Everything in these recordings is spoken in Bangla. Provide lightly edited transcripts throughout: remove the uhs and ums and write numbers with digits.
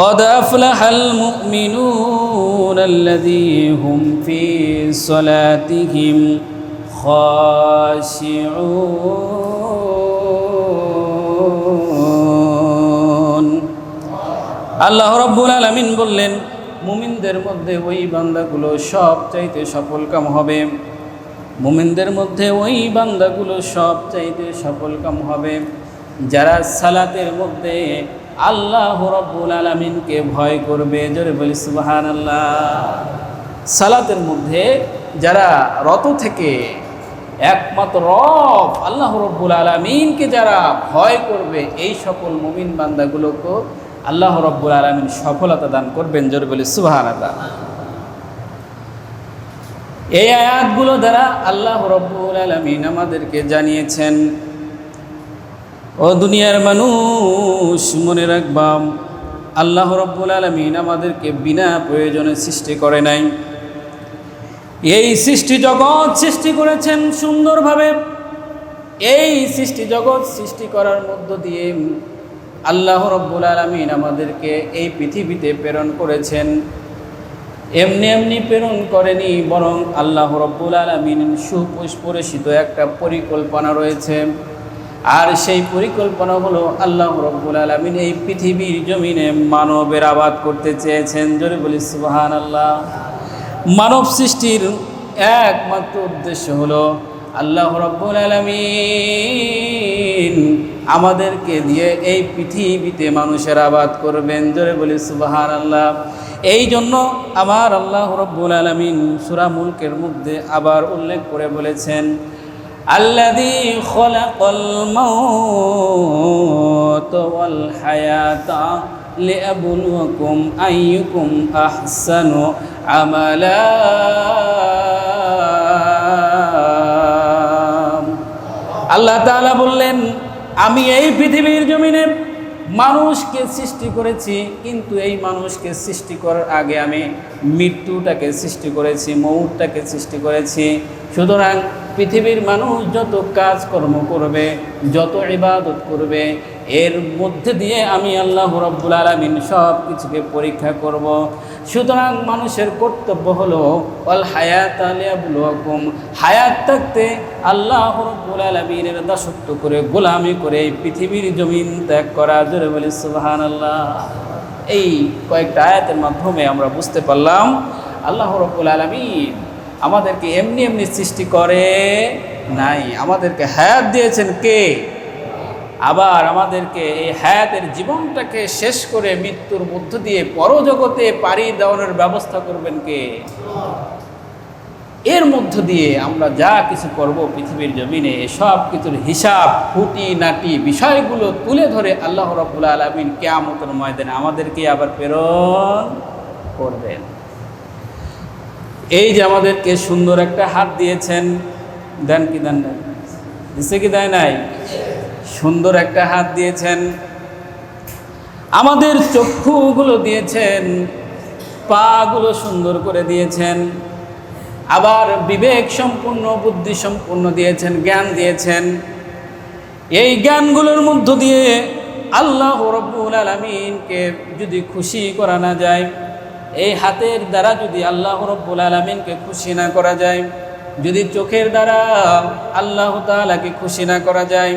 قد أفلح المؤمنون الذين هم في صلاتهم خاشعون আল্লাহ রাব্বুল আলামিন বললেন, মুমিনদের মধ্যে ওই বান্দাগুলো সবচাইতে সফলকাম হবে। মুমিনদের মধ্যে ওই বান্দাগুলো সবচাইতে সফলকাম হবে যারা সালাতের মধ্যে আল্লাহ রাব্বুল আলামিনকে ভয় করবে। জোরে বলি সুবহানাল্লাহ। সালাতের মধ্যে যারা রত থেকে একমাত্র রব আল্লাহ রাব্বুল আলামিনকে যারা ভয় করবে, এই সকল মুমিন বান্দাগুলোকে আল্লাহ রাব্বুল আলামিন সফলতা দান করবেন। জোরে বলি সুবহানাল্লাহ। এই আয়াতগুলো দ্বারা আল্লাহ রাব্বুল আলামিন আমাদেরকে জানিয়েছেন, ও দুনিয়ার মানুষ, মনে রাখবাম আল্লাহ রাব্বুল আলামিন আমাদেরকে বিনা প্রয়োজনে সৃষ্টি করে নাই। এই সৃষ্টি জগৎ সৃষ্টি করেছেন সুন্দরভাবে। এই সৃষ্টি জগৎ সৃষ্টি করার মধ্য দিয়ে আল্লাহ রাব্বুল আলামিন আমাদেরকে এই পৃথিবীতে প্রেরণ করেছেন। এমনি এমনি প্রেরণ করেনি, বরং আল্লাহ রাব্বুল আলামিন সুপরিচিত একটা পরিকল্পনা রয়েছে। আর সেই পরিকল্পনা হলো আল্লাহ রাব্বুল আলামিন এই পৃথিবীর জমিনে মানবের আবাদ করতে চেয়েছেন। জোরে বলি সুবহানাল্লাহ। মানব সৃষ্টির একমাত্র উদ্দেশ্য হলো আল্লাহ রাব্বুল আলামিন আমাদেরকে দিয়ে এই পৃথিবীতে মানুষের আবাদ করবেন। জোরে বলি সুবহানাল্লাহ। এই জন্য আমার আল্লাহ রাব্বুল আলামিন সূরা মুলকের মধ্যে আবার উল্লেখ করে বলেছেন, আল্লাযী খালাকাল মাউতা ওয়াল হায়াতা লিয়াবলুয়াকুম আইয়ুকুম আহসানু আমালা। আল্লাহ তাআলা বললেন, আমি এই পৃথিবীর জমিনে মানুষকে সৃষ্টি করেছি, কিন্তু এই মানুষকে সৃষ্টি করার আগে আমি মৃত্যুটাকে সৃষ্টি করেছি, মউতটাকে সৃষ্টি করেছি। সুতরাং পৃথিবীর মানুষ যত কাজকর্ম করবে, যত ইবাদত করবে, এর মধ্যে দিয়ে আমি আল্লাহ রাব্বুল আলামিন সব কিছুকে পরীক্ষা করব। সুতরাং মানুষের কর্তব্য হলো ওয়াল হায়াতা লিয়াবলুয়াকুম, হায়াত থাকতে আল্লাহ রাব্বুল আলামিনের দাসত্ব করে, গোলামি করে এই পৃথিবীর জমিন ত্যাগ করা। জোরে বলি সুবহানাল্লাহ। এই কয়েকটা আয়াতের মাধ্যমে আমরা বুঝতে পারলাম আল্লাহ রাব্বুল আলামিন আমাদেরকে এমনি এমনি সৃষ্টি করে নাই, আমাদেরকে হায়াত দিয়েছেন কে? আবার আমাদেরকে এই হায়াতের জীবনটাকে শেষ করে মৃত্যুর মধ্য দিয়ে পরজগতে পাড়ি দেওয়ানোর ব্যবস্থা করবেন কে? এর মধ্য দিয়ে আমরা যা কিছু করব পৃথিবীর জমিনে, সব কিছুর হিসাব খুঁটিনাটি বিষয়গুলো তুলে ধরে আল্লাহ রাব্বুল আলামিন কিয়ামতের ময়দানে আমাদেরকে আবার প্রেরণ করবেন। এই যে আমাদেরকে সুন্দর একটা হাত দিয়েছেন, দেন কি দেন না? দিছে কি দেয় নাই? সুন্দর একটা হাত দিয়েছেন। আমাদের চক্ষুগুলো দিয়েছেন, পাগুলো সুন্দর করে দিয়েছেন, আবার বিবেক সম্পূর্ণ, বুদ্ধি সম্পূর্ণ দিয়েছেন, জ্ঞান দিয়েছেন। এই জ্ঞানগুলোর মধ্য দিয়ে আল্লাহ রাব্বুল আলামিনকে যদি খুশি করা না যায়, এই হাতের দ্বারা যদি আল্লাহ রাব্বুল আলামিনকে খুশি না করা যায়, যদি চোখের দ্বারা আল্লাহ তাআলাকে খুশি না করা যায়,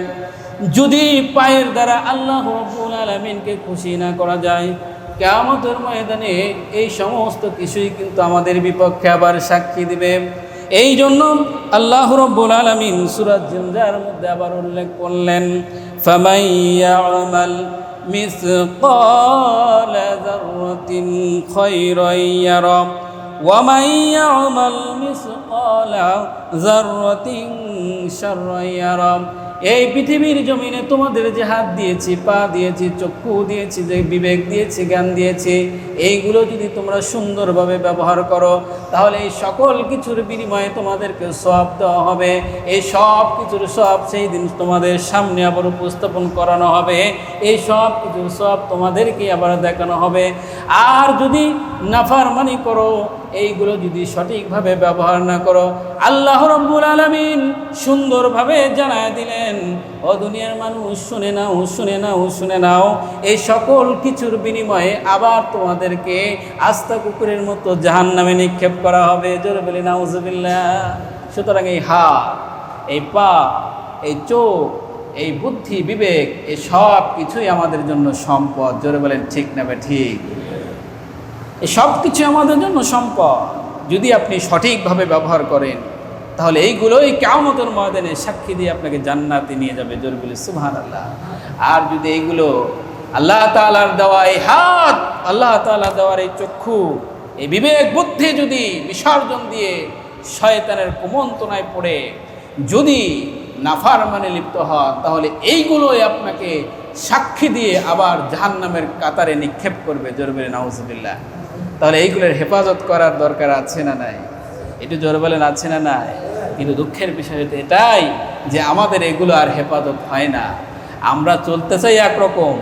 যদি পায়ের দ্বারা আল্লাহ রাব্বুল আলামিনকে খুশি না করা যায়, কিয়ামতের ময়দানে এই সমস্ত কিছুই কিন্তু আমাদের বিপক্ষে আবার সাক্ষী দিবে। এই জন্য আল্লাহ রাব্বুল আলামিন সূরা জিনজার মধ্যে আবার উল্লেখ করলেন, ফামান ইয়ামাল মিসকালা যাররাতিন খায়রান ইয়ারা ওয়া মান ইয়ামাল মিসকালা যাররাতিন শাররান ইয়ারা। এই পৃথিবীর জমিনে তোমাদের যে হাত দিয়েছি, পা দিয়েছি, চক্ষু দিয়েছি, যে বিবেক দিয়েছি, জ্ঞান দিয়েছি, এইগুলো যদি তোমরা সুন্দরভাবে ব্যবহার করো, তাহলে এই সকল কিছুর বিনিময়ে তোমাদেরকে সওয়াব দেওয়া হবে। এই সব কিছুর সওয়াব সেই দিন তোমাদের সামনে আবার উপস্থাপন করানো হবে। এই সব কিছুর সওয়াব তোমাদেরকে আবার দেখানো হবে। আর যদি নাফরমানি করো, এইগুলো যদি সঠিকভাবে ব্যবহার না করো, আল্লাহ রাব্বুল আলামিন সুন্দরভাবে জানায় দিলেন, ও দুনিয়ার মানুষ শুনে নাও, শুনে নাও, শুনে নাও, এই সকল কিছুর বিনিময়ে আবার তোমাদেরকে আস্তা কুকুরের মতো জাহান্নামে নিক্ষেপ করা হবে। জোরে বলি নাউজুবিল্লাহ। সুতরাং এই হাত, এই পা, এই চোখ, এই বুদ্ধি, বিবেক, এই সব কিছুই আমাদের জন্য সম্পদ। জোরে বলেন ঠিক না বে ঠিক? এই সব কিছু আমাদের জন্য সম্পদ। যদি আপনি সঠিকভাবে ব্যবহার করেন তাহলে এইগুলোই কিয়ামতের ময়দানে সাক্ষী দিয়ে আপনাকে জান্নাতে নিয়ে যাবে। জোরে বলি সুবহানাল্লাহ। আর যদি এইগুলো আল্লাহ তাআলার দেওয়া এই হাত, আল্লাহ তাআলা দেওয়ার এই চক্ষু, এই বিবেক, বুদ্ধি যদি বিসর্জন দিয়ে শয়তানের কুমন্ত্রণায় পড়ে যদি নাফরমানে লিপ্ত হন, তাহলে এইগুলোই আপনাকে সাক্ষী দিয়ে আবার জাহান্নামের কাতারে নিক্ষেপ করবে। জোরে বলে নাউজুবিল্লাহ। তাহলে এইগুলোর হেফাজত করার দরকার আছে না নাই? একটু জোরে বলেন আছে না নাই? কিন্তু দুঃখের বিষয় হচ্ছে এটাই যে আমাদের এগুলো আর হেফাজত হয় না। আমরা চলতে চাই একরকম,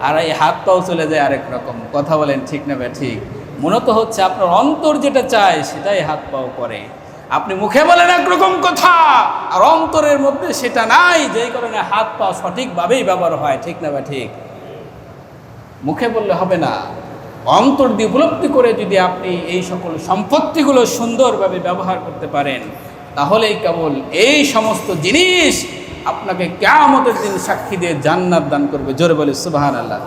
আর এই হাত পাও চলে যায় আরেক রকম। কথা বলেন ঠিক না বে ঠিক? মূলত হচ্ছে আপনার অন্তর যেটা চায় সেটাই হাত পাও করে। আপনি মুখে বলেন একরকম কথা, আর অন্তরের মধ্যে সেটা নাই, যেই কারণে হাত পা সঠিকভাবেই ব্যবহার হয়। ঠিক না বা ঠিক? মুখে বললে হবে না, অন্তর দিয়ে উপলব্ধি করে যদি আপনি এই সকল সম্পত্তিগুলো সুন্দরভাবে ব্যবহার করতে পারেন, তাহলেই কেবল এই সমস্ত জিনিস আপনাকে কিয়ামতের দিন সাক্ষী দিয়ে জান্নাত দান করবে। জোরে বলে সুবহানাল্লাহ।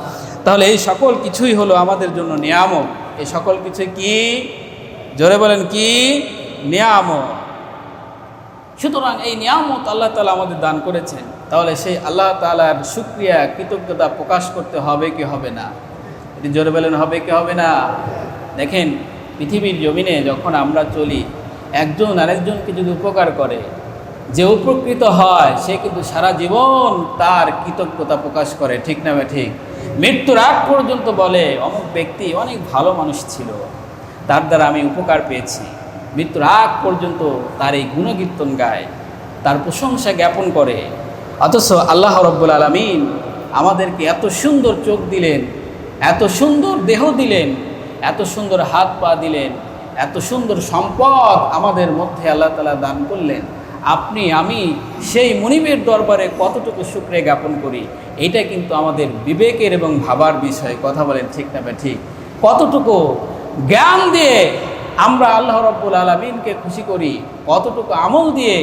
তাহলে এই সকল কিছুই হলো আমাদের জন্য নিয়ামত। এই সকল কিছু কি? জোরে বলেন কি? নিয়ামত। সুতরাং এই নিয়ামত আল্লাহ তাআলা আমাদের দান করেছেন, তাহলে সেই আল্লাহ তাআলার শুকরিয়া, কৃতজ্ঞতা প্রকাশ করতে হবে কি হবে না? এটি জোরে বলেন হবে কি হবে না? দেখেন, পৃথিবীর জমিনে যখন আমরা চলি, একজন আরেকজনকে যদি উপকার করে, যে উপকৃত হয় সে কিন্তু সারা জীবন তার কৃতজ্ঞতা প্রকাশ করে। ঠিক না ঠিক? মৃত্যুর আগ পর্যন্ত বলে অমুক ব্যক্তি অনেক ভালো মানুষ ছিল, তার দ্বারা আমি উপকার পেয়েছি। মৃত্যুর আগ পর্যন্ত তার এই গুণকীর্তন গায়, তার প্রশংসা জ্ঞাপন করে। অথচ আল্লাহ রাব্বুল আলামিন আমাদেরকে এত সুন্দর চোখ দিলেন, এত সুন্দর দেহ দিলেন, এত সুন্দর হাত পা দিলেন, এত সুন্দর সম্পদ আমাদের মধ্যে আল্লাহ তাআলা দান করলেন। আপনি আমি সেই মুনিবের দরবারে কতটুকু শুকরিয়া জ্ঞাপন করি, এটা কিন্তু আমাদের বিবেকের এবং ভাবার বিষয়। কথা বলেন ঠিক না ঠিক? কতটুকু জ্ঞান দিয়ে আমরা আল্লাহ রাব্বুল আলামিনকে খুশি করি, কতটুকু আমল দিয়ে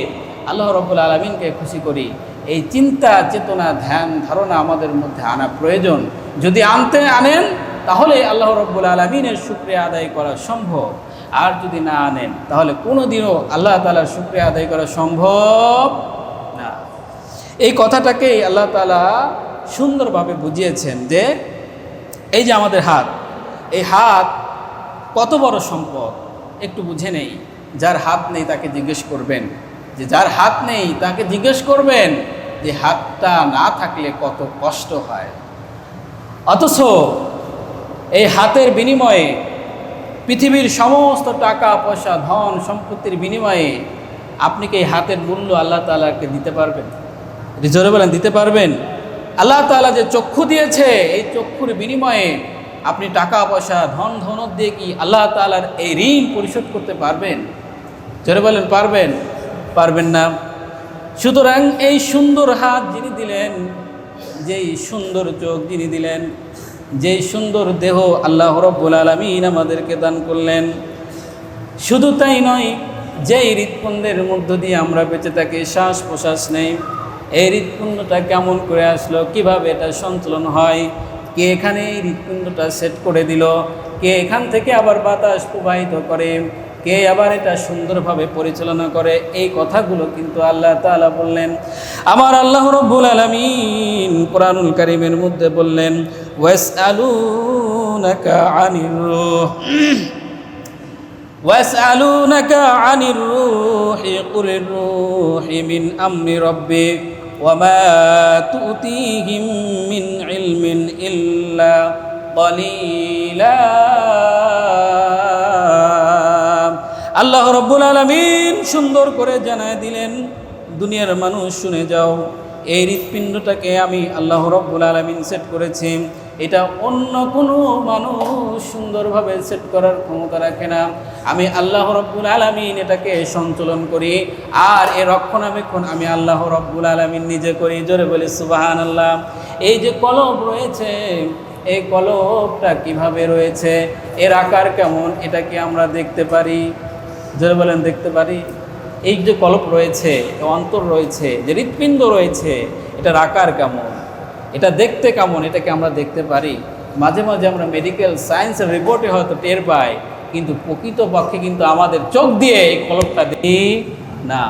আল্লাহ রাব্বুল আলামিনকে খুশি করি, এই চিন্তা চেতনা ধ্যান ধারণা আমাদের মধ্যে আনা প্রয়োজন। যদি আনেন তাহলে আল্লাহ রাব্বুল আলামিনের শুকরিয়া আদায় করা সম্ভব। আর যদি না আনেন তাহলে কোনোদিনও আল্লাহ তাআলার শুকরিয়া আদায় করা সম্ভব না। এই কথাটাকেই আল্লাহ তাআলা সুন্দরভাবে বুঝিয়েছেন যে এই যে আমাদের হাত, এই হাত কত বড় সম্পদ একটু বুঝে নেই। যার হাত নেই তাকে জিজ্ঞেস করবেন, যে যার হাত নেই তাকে জিজ্ঞেস করবেন যে হাতটা না থাকলে কত কষ্ট হয়। অথচ এই হাতের বিনিময়ে পৃথিবীর সমস্ত টাকা পয়সা ধন সম্পত্তির বিনিময়ে আপনি কি এই হাতের মূল্য আল্লাহ তাআলাকে দিতে পারবেন? জোরে বলেন, দিতে পারবেন? আল্লাহ তাআলা যে চক্ষু দিয়েছে, এই চক্ষুর বিনিময়ে আপনি টাকা পয়সা ধন ধনত দিয়ে কি আল্লাহ তাআলার এই ঋণ পরিশোধ করতে পারবেন? জোরে বলেন, পারবেন? পারবেন না। সুতরাং এই সুন্দর হাত যিনি দিলেন, যেই সুন্দর চোখ যিনি দিলেন, যেই সুন্দর দেহ আল্লাহ রাব্বুল আলামিন আমাদেরকে দান করলেন, শুধু তাই নয়, যেই হৃৎপিণ্ডের মধ্য দিয়ে আমরা বেঁচে থাকি, শ্বাস প্রশ্বাস নেই, এই হৃৎপিণ্ডটা কেমন করে আসলো, কিভাবে এটা সঞ্চালন হয়, কে এখানে এই হৃৎপিণ্ডটা সেট করে দিল, কে এখান থেকে আবার বাতাস প্রবাহিত করে, কে আবার এটা সুন্দরভাবে পরিচালনা করে, এই কথাগুলো কিন্তু আল্লাহ তাআলা বললেন। আমার আল্লাহ রাব্বুল আলামিন কোরআনুল কারীমের মধ্যে বললেন, ওয়াসআলুনাকা আনির রূহি কুলির রূহি মিন আমরি রাব্বি ওয়া মা তুতিহিম মিন ইলমিন ইল্লা ক্বালিলা। আল্লাহ রাব্বুল আলামিন সুন্দর করে জানায় দিলেন, দুনিয়ার মানুষ শুনে যাও, এই হৃৎপিণ্ডটাকে আমি আল্লাহ রাব্বুল আলামিন সেট করেছি, এটা অন্য কোনো মানুষ সুন্দরভাবে সেট করার ক্ষমতা রাখে না। আমি আল্লাহ রব্বুল আলামিন এটাকে সঞ্চালন করি, আর এর রক্ষণাবেক্ষণ আমি আল্লাহ রব্বুল আলামিন নিজে করি। জোরে বলি সুবহানাল্লাহ। এই যে কলব রয়েছে, এই কলবটা কিভাবে রয়েছে, এর আকার কেমন, এটা কি আমরা দেখতে পারি? জোরে বলেন, দেখতে পারি? এই যে কলব রয়েছে, অন্তর রয়েছে, যে হৃৎপিণ্ড রয়েছে, এটার আকার কেমন, এটা দেখতে কেমন, এটাকে আমরা দেখতে পারি? মাঝে মাঝে আমরা মেডিকেল সায়েন্সের রিপোর্টে হয়তো টের পাই, কিন্তু প্রকৃতপক্ষে কিন্তু আমাদের চোখ দিয়ে এই কলবটা দেখি না।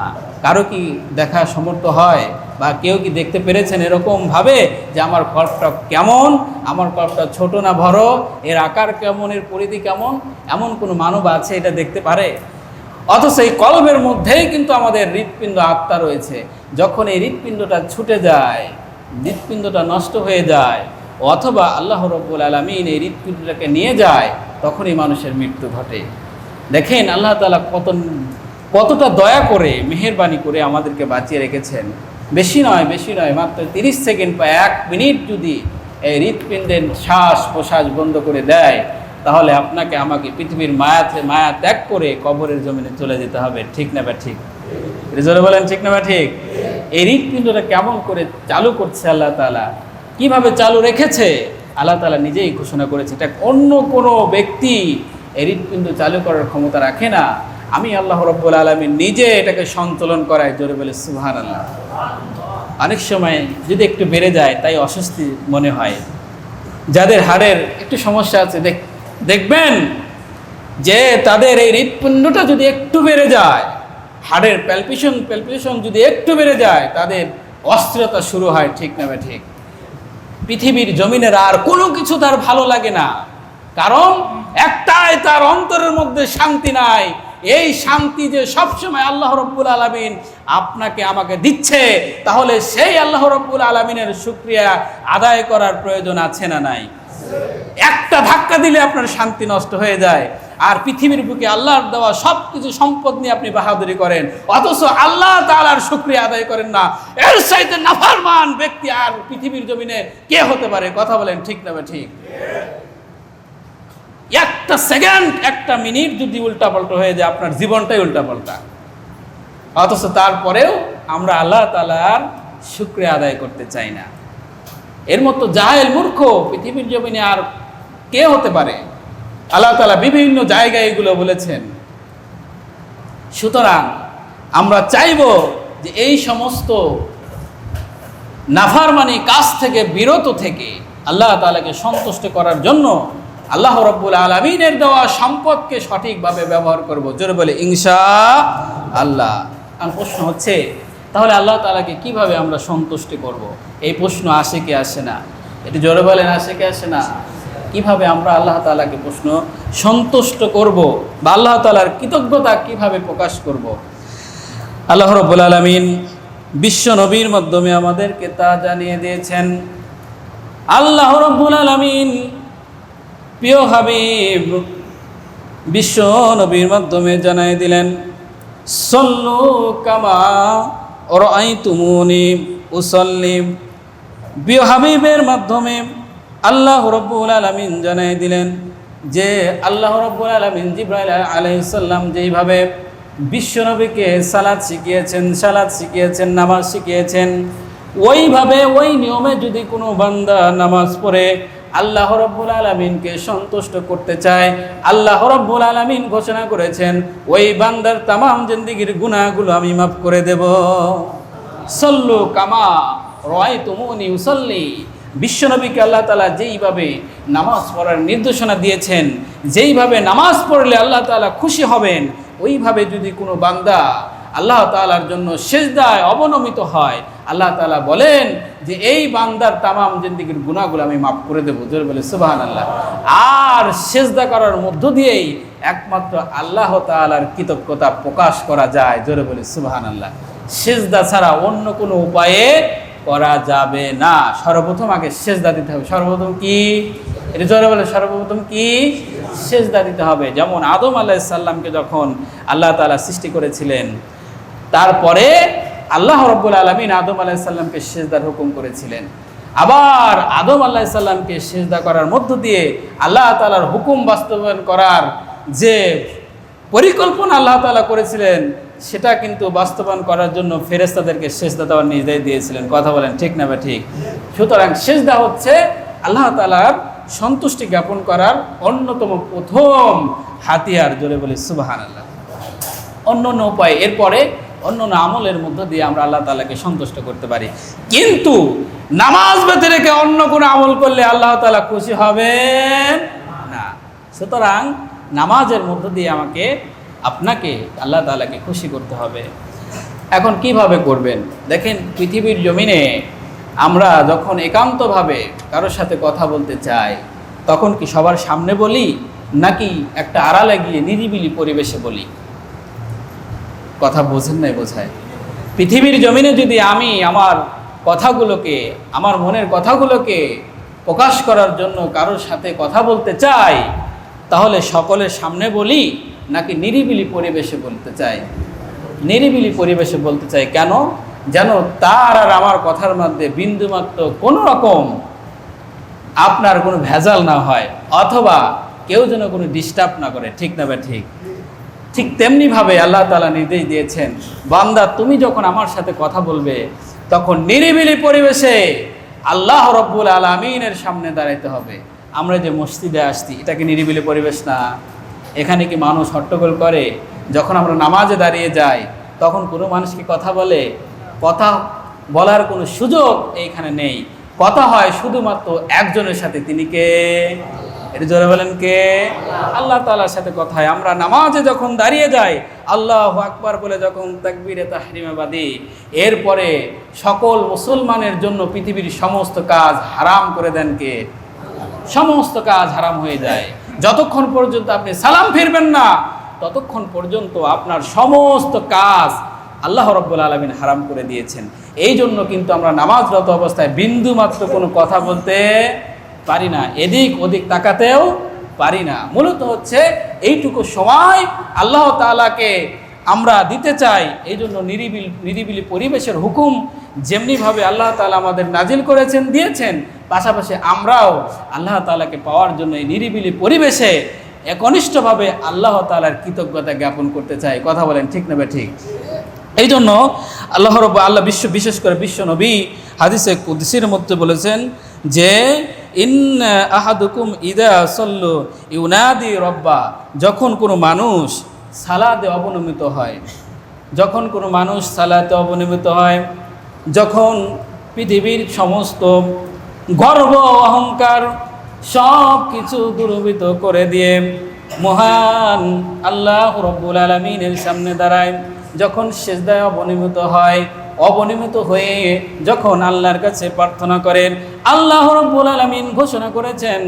কারো কি দেখা সমর্থ হয়, বা কেউ কি দেখতে পেরেছেন এরকমভাবে যে আমার কলবটা কেমন, আমার কলবটা ছোট না বড়, এর আকার কেমন, এর পরিধি কেমন? এমন কোনো মানব আছে এটা দেখতে পারে? অথচ এই কলবের মধ্যেই কিন্তু আমাদের হৃৎপিণ্ড আত্মা রয়েছে। যখন এই হৃৎপিণ্ডটা ছুটে যায়, হৃৎপিণ্ডটা নষ্ট হয়ে যায়, অথবা আল্লাহ রব্বুল আলামিন এই হৃৎপিণ্ডটাকে নিয়ে যায়, তখনই মানুষের মৃত্যু ঘটে। দেখেন আল্লাহ তাআলা কতটা দয়া করে, মেহেরবানি করে আমাদেরকে বাঁচিয়ে রেখেছেন। বেশি নয় মাত্র 30 সেকেন্ড বা 1 মিনিট যদি এই হৃৎপিণ্ডের শ্বাস প্রশ্বাস বন্ধ করে দেয়, তাহলে আপনাকে আমাকে পৃথিবীর মায়া ত্যাগ করে কবরের জমিনে চলে যেতে হবে। ঠিক না বা ঠিক? জোরে বলেন, ঠিক না বা ঠিক? এই হৃৎপিণ্ডটা কেমন করে চালু করছে আল্লাহ তাআলা, কিভাবে চালু রেখেছে আল্লাহ তাআলা নিজেই ঘোষণা করেছে। এটা অন্য কোনো ব্যক্তি এই হৃৎপিণ্ড চালু করার ক্ষমতা রাখে না। আমি আল্লাহ রব্বুল আলামিন নিজে এটাকে সঞ্চালন করাই। জোরে বলে সুবহানাল্লাহ। অনেক সময় যদি একটু বেড়ে যায়, তাই অস্বস্তি মনে হয়। যাদের হাড়ের একটু সমস্যা আছে, দেখবেন যে তাদের এই হৃৎপিণ্ডটা যদি একটু বেড়ে যায়, হাড়ের প্যালপিটেশন যদি একটু বেড়ে যায়, তাদের অস্থিরতা শুরু হয়। ঠিক না বা ঠিক? পৃথিবীর জমিনের আর কোনো কিছু তার ভালো লাগে না, কারণ একটাই, তার অন্তরের মধ্যে শান্তি নাই। এই শান্তি যে সবসময় আল্লাহ রব্বুল আলামিন আপনাকে আমাকে দিচ্ছে, তাহলে সেই আল্লাহ রব্বুল আলামিনের শুকরিয়া আদায় করার প্রয়োজন আছে না নাই? একটা ধাক্কা দিলে আপনার শান্তি নষ্ট হয়ে যায়, আর পৃথিবীর বুকে আল্লাহর দেওয়া সব কিছু সম্পদ নিয়ে আপনি বাহাদুরি করেন, অথচ আল্লাহ তাআলার শুকরিয়া আদায় করেন না। এর চাইতে নাফরমান ব্যক্তি আর পৃথিবীর জমিনে কে হতে পারে? কথা বলেন, ঠিক না ঠিক? একটা সেকেন্ড, একটা মিনিট যদি উল্টাপাল্টা হয়ে যায়, আপনার জীবনটাই উল্টাপাল্টা। অথচ তারপরেও আমরা আল্লাহ তাআলার শুকরিয়া আদায় করতে চাই না। এর মতো জাহেল মূর্খ পৃথিবীর জমিনে আর কে হতে পারে? আল্লাহ তাআলা বিভিন্ন জায়গায় এগুলো বলেছেন। সুতরাং আমরা চাইব যে এই সমস্ত নাফরমানি কাজ থেকে বিরত থেকে আল্লাহ তাআলাকে সন্তুষ্ট করার জন্য আল্লাহ রব্বুল আলামিনের দেওয়া সম্পদকে সঠিকভাবে ব্যবহার করব। জোরে বলে ইনশাআল্লাহ। আর প্রশ্ন হচ্ছে, তাহলে আল্লাহ তাআলাকে কিভাবে আমরা সন্তুষ্ট করব? এই প্রশ্ন আসে কি আসে না? এটি জোরে বলেন, আসে কি আসে না? কিভাবে আমরা আল্লাহ তাআলাকে সন্তুষ্ট করব, বা আল্লাহ তাআলার কৃতজ্ঞতা কিভাবে প্রকাশ করব? আল্লাহ রাব্বুল আলামিন বিশ্ব নবীর মাধ্যমে আমাদেরকে তা জানিয়ে দিয়েছেন। আল্লাহ রাব্বুল আলামিন প্রিয় হাবিব বিশ্ব নবীর মাধ্যমে জানিয়ে দিলেন, সল্লু কামা রাআইতুমুনি উসাল্লি। প্রিয় হাবিবের মাধ্যমে আল্লাহ রাব্বুল আলামিন জানিয়ে দিলেন যে আল্লাহ রাব্বুল আলামিন জিবরাইল আলাইহিস সালাম যেইভাবে বিশ্বনবীকে সালাত শিখিয়েছেন, নামাজ শিখিয়েছেন, ওইভাবে ওই নিয়মে যদি কোনো বান্দা নামাজ পড়ে আল্লাহ রাব্বুল আলামিনকে সন্তুষ্ট করতে চায়, আল্লাহ রাব্বুল আলামিন ঘোষণা করেছেন ওই বান্দার তামাম জিন্দেগীর গুনাহগুলো আমি মাফ করে দেব। সল্লু কামা রাআইতুমুনি উসাল্লি। বিশ্বনবীকে আল্লাহ তাআলা যেইভাবে নামাজ পড়ার নির্দেশনা দিয়েছেন, যেইভাবে নামাজ পড়লে আল্লাহ তাআলা খুশি হবেন, ওইভাবে যদি কোনো বান্দা আল্লাহ তাআলার জন্য সিজদায় অবনমিত হয়, আল্লাহ তাআলা বলেন যে এই বান্দার তামাম জিন্দেগীর গুনাহগুলো আমি মাফ করে দেবো। জোরে বলে সুবহানাল্লাহ। আর সিজদা করার মধ্য দিয়েই একমাত্র আল্লাহ তাআলার কৃতজ্ঞতা প্রকাশ করা যায়। জোরে বলে সুবহানাল্লাহ। সিজদা ছাড়া অন্য কোনো উপায়ে করা যাবে না। সর্বপ্রথম আগে সিজদা দিতে হবে। সর্বপ্রথম কি? এটা জোরে বলে, সর্বপ্রথম কি? সিজদা দিতে হবে। যেমন আদম আলাইহিস সালামকে যখন আল্লাহ তাআলা সৃষ্টি করেছিলেন, তারপরে আল্লাহ রাব্বুল আলামিন আদম আলাইহিস সালামকে সিজদার হুকুম করেছিলেন। আবার আদম আলাইহিস সালামকে সিজদা করার মধ্য দিয়ে আল্লাহ তাআলার হুকুম বাস্তবায়ন করার যে পরিকল্পনা আল্লাহ তাআলা করেছিলেন, সেটা কিন্তু বাস্তবায়ন করার জন্য ফেরেশতাদেরকে সিজদা দেওয়ার নির্দেশ দিয়েছিলেন। কথা বলেন ঠিক না বা ঠিক? সুতরাং সিজদা হচ্ছে আল্লাহ তাআলার সন্তুষ্টি জ্ঞাপন করার অন্যতম প্রথম হাতিয়ার। জোরে বলি সুবহানাল্লাহ। অন্য অন্য উপায়, এরপরে অন্য অন্য আমলের মধ্য দিয়ে আমরা আল্লাহ তাআলাকে সন্তুষ্ট করতে পারি, কিন্তু নামাজ বেঁধে রেখে অন্য কোনো আমল করলে আল্লাহ তাআলা খুশি হবেন না। সুতরাং নামাজের মধ্য দিয়ে আপনাকে আল্লাহ তাআলাকে খুশি করতে হবে। এখন কিভাবে করবেন? দেখেন, পৃথিবীর জমিনে আমরা যখন একান্তভাবে কারোর সাথে কথা বলতে চাই, তখন কি সবার সামনে বলি, নাকি একটা আড়ালে গিয়ে নিরিবিলি পরিবেশে বলি? কথা বোঝেন নাই বোঝায়? পৃথিবীর জমিনে যদি আমি আমার কথাগুলোকে, আমার মনের কথাগুলোকে প্রকাশ করার জন্য কারোর সাথে কথা বলতে চাই, তাহলে সকলের সামনে বলি নাকি নিরিবিলি পরিবেশে বলতে চাই? নিরিবিলি পরিবেশে বলতে চাই। কেন? যেন তার আর আমার কথার মধ্যে বিন্দুমাত্র কোনো রকম আপনার কোনো ভেজাল না হয়, অথবা কেউ যেন কোনো ডিস্টার্ব না করে। ঠিক না বা ঠিক? ঠিক তেমনিভাবে আল্লাহ তাআলা নির্দেশ দিয়েছেন, বান্দা তুমি যখন আমার সাথে কথা বলবে তখন নিরিবিলি পরিবেশে আল্লাহ রাব্বুল আলামিনের সামনে দাঁড়াইতে হবে। আমরা যে মসজিদে আসছি, এটা কি নিরিবিলি পরিবেশ না? এখানে কি মানুষ হট্টগোল করে? যখন আমরা নামাজে দাঁড়িয়ে যাই, তখন কোনো মানুষ কি কথা বলে? কথা বলার কোনো সুযোগ এইখানে নেই। কথা হয় শুধুমাত্র একজনের সাথে, তিনি কে? এটা জোরে বলেন কে? আল্লাহ তাআলার সাথে কথা হয়। আমরা নামাজে যখন দাঁড়িয়ে যাই, আল্লাহু আকবার বলে যখন তাকবীরে তাহরিমে বাদি, এরপরে সকল মুসলমানের জন্য পৃথিবীর সমস্ত কাজ হারাম করে দেন কে? সমস্ত কাজ হারাম হয়ে যায়। যতক্ষণ পর্যন্ত আপনি সালাম ফিরবেন না, ততক্ষণ পর্যন্ত আপনার সমস্ত কাজ আল্লাহ রাব্বুল আলামিন হারাম করে দিয়েছেন। এই জন্য কিন্তু আমরা নামাজরত অবস্থায় বিন্দু মাত্র কোনো কথা বলতে পারি না, এদিক ওদিক তাকাতেও পারি না। মূলত হচ্ছে এইটুকু সময় আল্লাহ তাআলাকে আমরা দিতে চাই। এই জন্য নিরিবিলি পরিবেশের হুকুম যেমনিভাবে আল্লাহ তাআলা আমাদের নাজিল করেছেন, দিয়েছেন, পাশাপাশি আমরাও আল্লাহ তাআলাকে পাওয়ার জন্য এই নিরিবিলি পরিবেশে একনিষ্ঠভাবে আল্লাহ তাআলার কৃতজ্ঞতা জ্ঞাপন করতে চাই। কথা বলেন ঠিক না বে ঠিক? এই জন্য আল্লাহ বিশেষ করে বিশ্ব নবী হাদিসে কুদসির মধ্যে বলেছেন যে ইন্না আহাদুকুম ইদা সাল্লু ইউনাদি রব্বা, যখন কোনো মানুষ সালাতে অবনমিত হয়, যখন কোনো মানুষ সালাতে অবনমিত হয়, যখন পৃথিবীর সমস্ত গর্ব অহংকার সব কিছু দূরীভূত করে দিয়ে মহান আল্লাহ রাব্বুল আলামিনের সামনে দাঁড়ায়, যখন সিজদায় অবনমিত হয়ে যখন আল্লাহর কাছে প্রার্থনা করেন, আল্লাহ রাব্বুল আলামিন ঘোষণা করেছেন,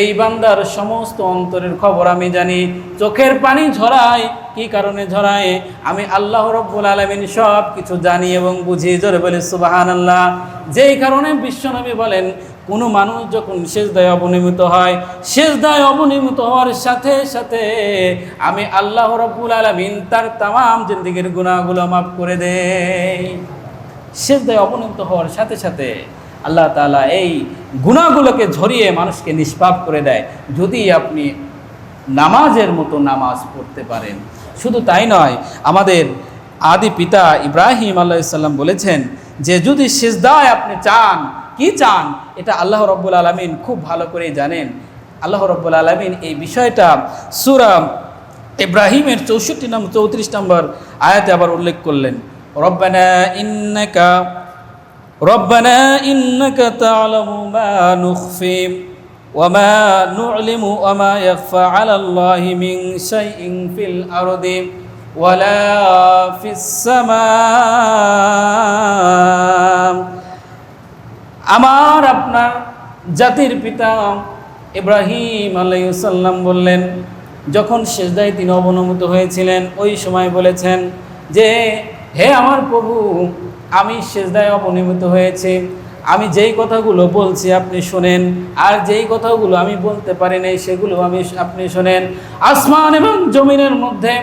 এই বান্দার সমস্ত অন্তরের খবর আমি জানি। চোখের পানি ঝরায়, কি কারণে ঝরায়? আমি আল্লাহ রাব্বুল আলামিন সব কিছু জানি এবং বুঝি। জোরে বলে সুবহানাল্লাহ। যেই কারণে বিশ্বনবী বলেন, কোনো মানুষ যখন সিজদায় অবনমিত হয়, সিজদায় অবনমিত হওয়ার সাথে সাথে আমি আল্লাহ রাব্বুল আলামিন তার তামাম জিন্দেগীর গুনাহগুলো মাফ করে দেই। সিজদায় অবনমিত হওয়ার সাথে সাথে আল্লাহ তাআলা এই গুনাহগুলোকে ঝরিয়ে মানুষকে নিষ্পাপ করে দেয়, যদি আপনি নামাজের মতো নামাজ পড়তে পারেন। শুধু তাই নয়, আমাদের আদি পিতা ইব্রাহিম আলাইহিস সালাম বলেছেন যে যদি সিজদায় আপনি চান, কি চান, এটা আল্লাহ রাব্বুল আলামিন খুব ভালো করেই জানেন। আল্লাহ রাব্বুল আলামিন এই বিষয়টা সূরা ইব্রাহিমের 34 নম্বর আয়াতে আবার উল্লেখ করলেন, রব্বানা ইন্নাকা তা'লামু মা নুখফি ওয়া মা নু'লিমু ওয়া মা ইয়াখফা 'আলাল্লাহি মিন শাইইন ফিল আরদি ওয়ালা ফিস সামা। আমার আপনার জাতির পিতা ইব্রাহিম আলাইহিস সালাম বললেন, যখন সিজদায় তিনি অবনমিত হয়েছিলেন, ওই সময় বলেছেন যে হে আমার প্রভু, আমি সিজদায় অবনমিত হয়েছি, আমি যেই কথাগুলো বলছি আপনি শোনেন, আর যেই কথাগুলো আমি বলতে পারি নাই সেগুলো আপনি শোনেন। আসমান এবং জমিনের মধ্যে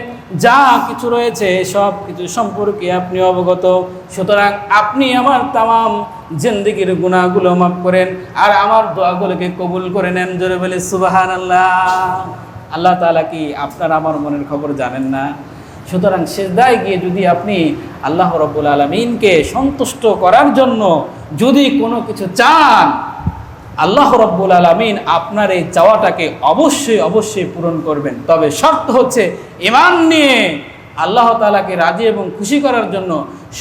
যা কিছু রয়েছে সব কিছু সম্পর্কে আপনি অবগত। সুতরাং আপনি আমার তামাম জিন্দেগির গুনাহগুলো মাফ করেন আর আমার দোয়াগুলোকে কবুল করে নেন। জোরে বলে সুবহানাল্লাহ। আল্লাহ তাআলা কি আপনার আমার মনের খবর জানেন না? সুতরাং সিজদায় গিয়ে যদি আপনি আল্লাহ রাব্বুল আলামিনকে সন্তুষ্ট করার জন্য যদি কোনো কিছু চান, আল্লাহ রাব্বুল আলামিন আপনার এই চাওয়াটাকে অবশ্যই অবশ্যই পূরণ করবেন। তবে শর্ত হচ্ছে ঈমান নিয়ে আল্লাহ তাআলাকে রাজি এবং খুশি করার জন্য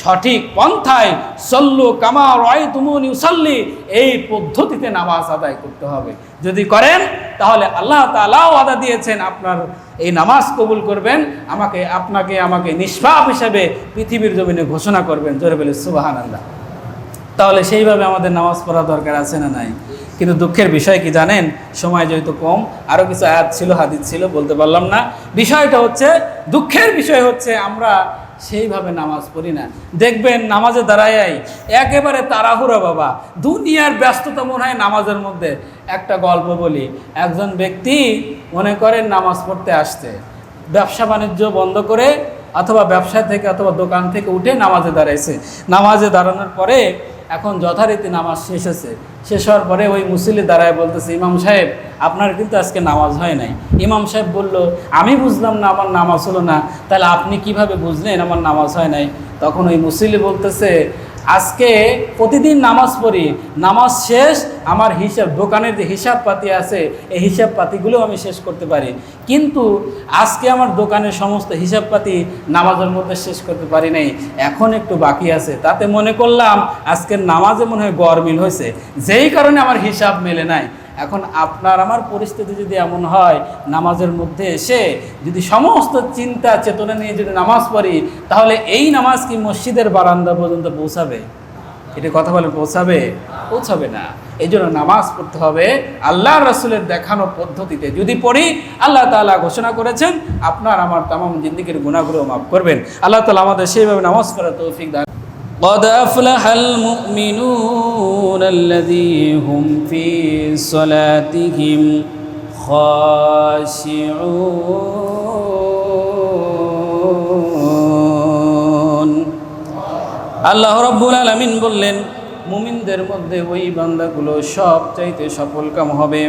সঠিক পন্থায় সল্লু কামা রাআইতুমুনি উসাল্লি এই পদ্ধতিতে নামাজ আদায় করতে হবে। যদি করেন তাহলে আল্লাহ তাআলাও ওয়াদা দিয়েছেন আপনার এই নামাজ কবুল করবেন, আমাকে নিষ্পাপ হিসেবে পৃথিবীর জমিনে ঘোষণা করবেন। জোরে বলে সুবহানাল্লাহ। তাহলে সেইভাবে আমাদের নামাজ পড়া দরকার আছে না নাই? কিন্তু দুঃখের বিষয় কি জানেন, সময় যেহেতু কম, আরও কিছু আয়াত ছিল, হাদিস ছিল, বলতে পারলাম না। বিষয়টা হচ্ছে, দুঃখের বিষয় হচ্ছে আমরা সেইভাবে নামাজ পড়ি না। দেখবেন নামাজে দাঁড়ায় একেবারে তাড়াহুড়া বাবা, দুনিয়ার ব্যস্ততা মনে হয় নামাজের মধ্যে। একটা গল্প বলি। একজন ব্যক্তি মনে করেন নামাজ পড়তে আসছে, ব্যবসা বাণিজ্য বন্ধ করে অথবা ব্যবসা থেকে অথবা দোকান থেকে উঠে নামাজে দাঁড়াইছে। নামাজে দাঁড়ানোর পরে এখন যথারীতি নামাজ শেষ হয়েছে। শেষ হওয়ার পরে ওই মুসল্লি দাঁড়ায় বলতেছে, ইমাম সাহেব আপনার কিন্তু আজকে নামাজ হয় নাই। ইমাম সাহেব বলল, আমি বুঝলাম না আমার নামাজ হলো না, তাহলে আপনি কিভাবে বুঝলেন আমার নামাজ হয় নাই? তখন ওই মুসল্লি বলতেছে, আজকে প্রতিদিন নামাজ পড়ি, নামাজ শেষ আমার দোকানের যে হিসাব পাতি আছে এই হিসাব পাতিগুলো আমি শেষ করতে পারি, কিন্তু আজকে আমার দোকানের সমস্ত হিসাব পাতি নামাজের মধ্যে শেষ করতে পারি নাই, এখন একটু বাকি আছে। তাতে মনে করলাম আজকের নামাজে মনে হয় গরমিল হয়েছে, যেই কারণে আমার হিসাব মেলে নাই। এখন আপনার আমার পরিস্থিতি যদি এমন হয়, নামাজের মধ্যে এসে যদি সমস্ত চিন্তা চেতনা নিয়ে যদি নামাজ পড়ি, তাহলে এই নামাজ কি মসজিদের বারান্দা পর্যন্ত পৌঁছাবে? এটা কথা বলে পৌঁছাবে না। এই জন্য নামাজ পড়তে হবে আল্লাহর রাসূলের দেখানো পদ্ধতিতে। যদি পড়ি, আল্লাহ তাআলা ঘোষণা করেছেন আপনার আমার তামাম জিন্দেগির গুনাহগুলো মাফ করবেন। আল্লাহ তাআলা আমাদের সেইভাবে নামাজ পড়ার তৌফিক দান। قد أفلح المؤمنون الذين هم في صلاتهم خاشعون। আল্লাহ রাব্বুল আলামিন বললেন, মুমিনদের মধ্যে ওই বান্দাগুলো সবচাইতে সফলকাম হবে।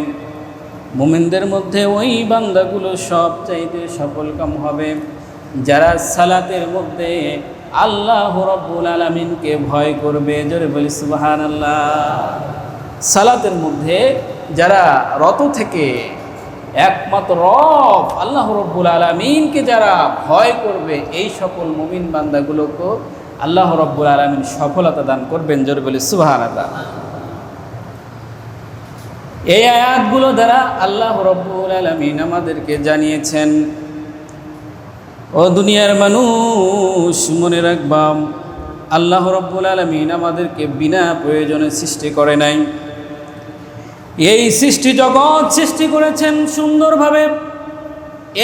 মুমিনদের মধ্যে ওই বান্দাগুলো সবচাইতে সফলকাম হবে যারা সালাতের মধ্যে আল্লাহ রাব্বুল আলামিনকে ভয় করবে। জোরে বলি সুবহানাল্লাহ। সালাতের মধ্যে যারা রত থেকে একমাত্র রব আল্লাহ রাব্বুল আলামিনকে যারা ভয় করবে, এই সকল মুমিন বান্দাগুলোকে আল্লাহ রাব্বুল আলামিন সফলতা দান করবেন। জোরে বলি সুবহানাল্লাহ। এই আয়াতগুলো দ্বারা আল্লাহ রাব্বুল আলামিন আমাদেরকে জানিয়েছেন, ও দুনিয়ার মানুষ মনে রাখবাম, আল্লাহ রাব্বুল আলামিন আমাদেরকে বিনা প্রয়োজনে সৃষ্টি করে নাই। এই সৃষ্টি জগৎ সৃষ্টি করেছেন সুন্দরভাবে।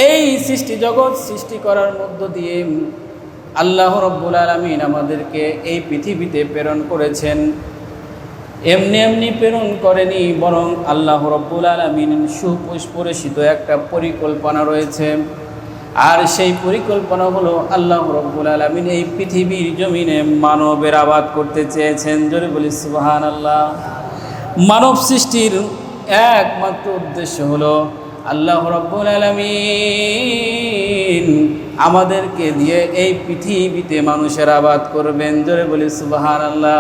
এই সৃষ্টি জগৎ সৃষ্টি করার মধ্য দিয়ে আল্লাহ রাব্বুল আলামিন আমাদেরকে এই পৃথিবীতে প্রেরণ করেছেন। এমনি এমনি প্রেরণ করেনি, বরং আল্লাহ রাব্বুল আলামিন সুপরিচিত একটা পরিকল্পনা রয়েছে। আর সেই পরিকল্পনা হলো আল্লাহ রাব্বুল আলামিন এই পৃথিবীর জমিনে মানবের আবাদ করতে চেয়েছেন। জোরে বলি সুবহানাল্লাহ। মানব সৃষ্টির একমাত্র উদ্দেশ্য হলো আল্লাহ রাব্বুল আলামিন আমাদেরকে দিয়ে এই পৃথিবীতে মানুষের আবাদ করবেন। জোরে বলি সুবহানাল্লাহ।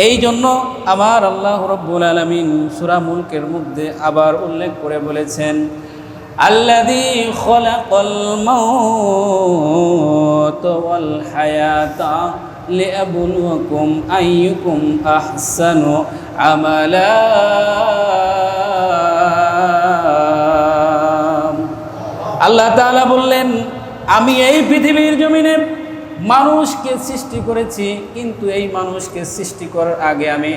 এই জন্য আমার আল্লাহ রাব্বুল আলামিন সূরা মুলকের মধ্যে আবার উল্লেখ করে বলেছেন, আল্লাযী খালাকাল মাউতা ওয়াল হায়াতা লিয়াবলুয়াকুম আইয়ুকুম আহসানু আমালা। আল্লাহ তাআলা বললেন, আমি এই পৃথিবীর জমিনে মানুষকে সৃষ্টি করেছি, কিন্তু এই মানুষকে সৃষ্টি করার আগে আমি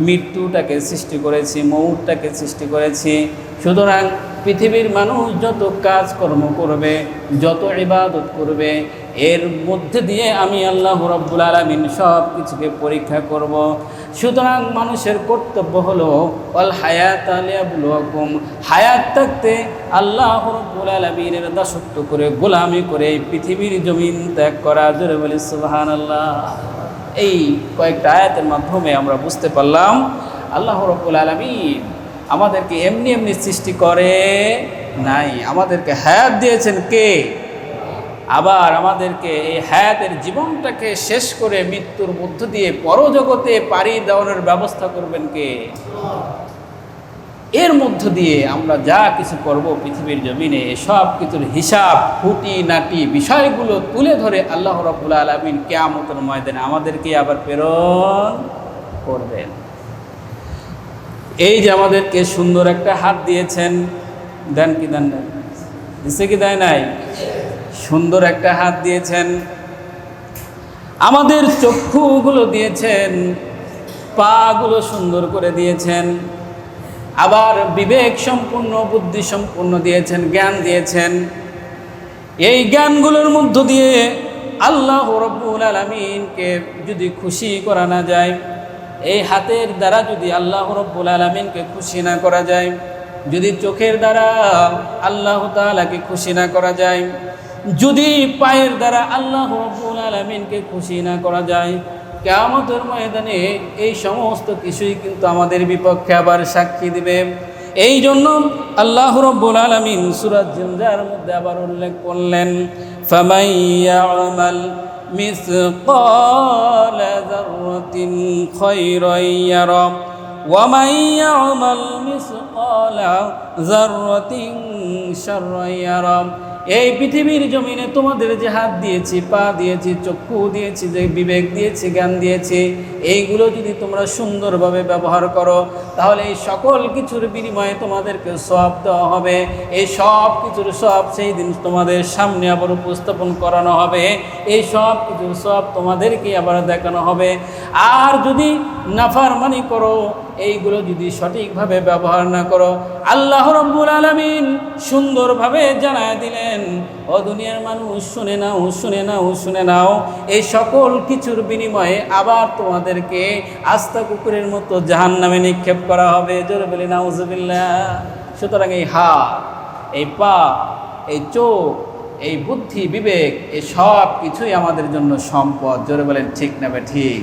মৃত্যুটাকে সৃষ্টি করেছি, মউতটাকে সৃষ্টি করেছি। সুতরাং পৃথিবীর মানুষ যত কাজকর্ম করবে, যত ইবাদত করবে, এর মধ্যে দিয়ে আমি আল্লাহ রাব্বুল আলামিন সব কিছুকে পরীক্ষা করব। সুতরাং মানুষের কর্তব্য হলো ওয়াল হায়াত লিয়াবলুয়াকুম, হায়াত থাকতে আল্লাহ রাব্বুল আলামিনের দাসত্ব করে গোলামি করে এই পৃথিবীর জমিন ত্যাগ করা। জোরে বলি সুবহানাল্লাহ। এই কয়েকটা আয়াতের মাধ্যমে আমরা বুঝতে পারলাম আল্লাহ রাব্বুল আলামিন আমাদেরকে এমনি এমনি সৃষ্টি করে নাই, আমাদেরকে হায়াত দিয়েছেন কে? আবার আমাদেরকে এই হায়াতের জীবনটাকে শেষ করে মৃত্যুর মধ্য দিয়ে পরজগতে পাড়ি দেওয়ানোর ব্যবস্থা করবেন কে? এর মধ্য দিয়ে আমরা যা কিছু করব পৃথিবীর জমিনে সব কিছুর হিসাব খুঁটিনাটি বিষয়গুলো তুলে ধরে আল্লাহ রাব্বুল আলামিন কিয়ামতের ময়দানে আমাদেরকে আবার প্রেরণ করবেন। এই যে আমাদেরকে সুন্দর একটা হাত দিয়েছেন, দেন কি দেন না, দিছে কি দেয় নাই? সুন্দর একটা হাত দিয়েছেন, আমাদের চক্ষুগুলো দিয়েছেন, পাগুলো সুন্দর করে দিয়েছেন, আবার বিবেক সম্পূর্ণ বুদ্ধি সম্পূর্ণ দিয়েছেন, জ্ঞান দিয়েছেন। এই জ্ঞানগুলোর মধ্য দিয়ে আল্লাহ রাব্বুল আলামিনকে যদি খুশি করা না যায়, এই হাতের দ্বারা যদি আল্লাহ রাব্বুল আলামিনকে খুশি না করা যায়, যদি চোখের দ্বারা আল্লাহ তাআলাকে খুশি না করা যায়, যদি পায়ের দ্বারা আল্লাহ রাব্বুল আলামিনকে খুশি না করা যায়, কিয়ামতের ময়দানে এই সমস্ত কিছুই কিন্তু আমাদের বিপক্ষে আবার সাক্ষী দিবে। এই জন্য আল্লাহ রাব্বুল আলামিন সূরা জিনজার মধ্যে আবার উল্লেখ করলেন, ফামান ইয়ামাল মিসকালা যাররাতিন খায়রান ইয়ারা ওয়া মান ইয়ামাল মিসকালা যাররাতিন শাররান ইয়ারা। এই পৃথিবীর জমিনে তোমাদের যে হাত দিয়েছি, পা দিয়েছি, চক্ষু দিয়েছি, যে বিবেক দিয়েছি, জ্ঞান দিয়েছি, এইগুলো যদি তোমরা সুন্দরভাবে ব্যবহার করো তাহলে এই সকল কিছুর বিনিময়ে তোমাদেরকে সওয়াব দেওয়া হবে। এই সব কিছুর সওয়াব সেই দিন তোমাদের সামনে আবার উপস্থাপন করানো হবে, এই সব কিছুর সওয়াব তোমাদেরকে আবার দেখানো হবে। আর যদি নাফরমানি করো, এইগুলো যদি সঠিকভাবে ব্যবহার না করো, আল্লাহ রাব্বুল আলামিন সুন্দরভাবে জানায় দিলেন, ও দুনিয়ার মানুষ শুনে নাও, শুনে নাও, শুনে নাও, এই সকল কিছুর বিনিময়ে আবার তোমাদেরকে আস্তা কুকুরের মতো জাহান্নামে নিক্ষেপ করা হবে। জোরে বলি নাউজুবিল্লাহ। সুতরাং এই হাত, এই পা, এই চোখ, এই বুদ্ধি, বিবেক, এই সব কিছুই আমাদের জন্য সম্পদ। জোরে বলেন ঠিক না ঠিক?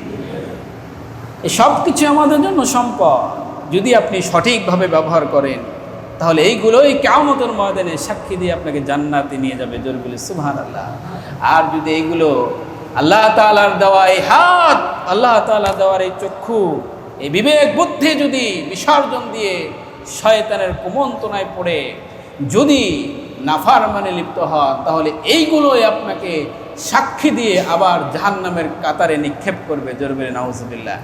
এই সব কিছু আমাদের জন্য সম্পদ। যদি আপনি সঠিকভাবে ব্যবহার করেন তাহলে এইগুলোই কিয়ামতের ময়দানে সাক্ষী দিয়ে আপনাকে জান্নাতে নিয়ে যাবে। জোরে বলি সুবহানাল্লাহ। আর যদি এইগুলো আল্লাহ তাআলার দেওয়া এই হাত, আল্লাহ তাআলা দেওয়ার এই চক্ষু, এই বিবেক বুদ্ধি যদি বিসর্জন দিয়ে শয়তানের কুমন্ত্রণায় পড়ে যদি নাফরমানে লিপ্ত হন, তাহলে এইগুলোই আপনাকে সাক্ষী দিয়ে আবার জাহান্নামের কাতারে নিক্ষেপ করবে। জোরে বলি নাউজুবিল্লাহ।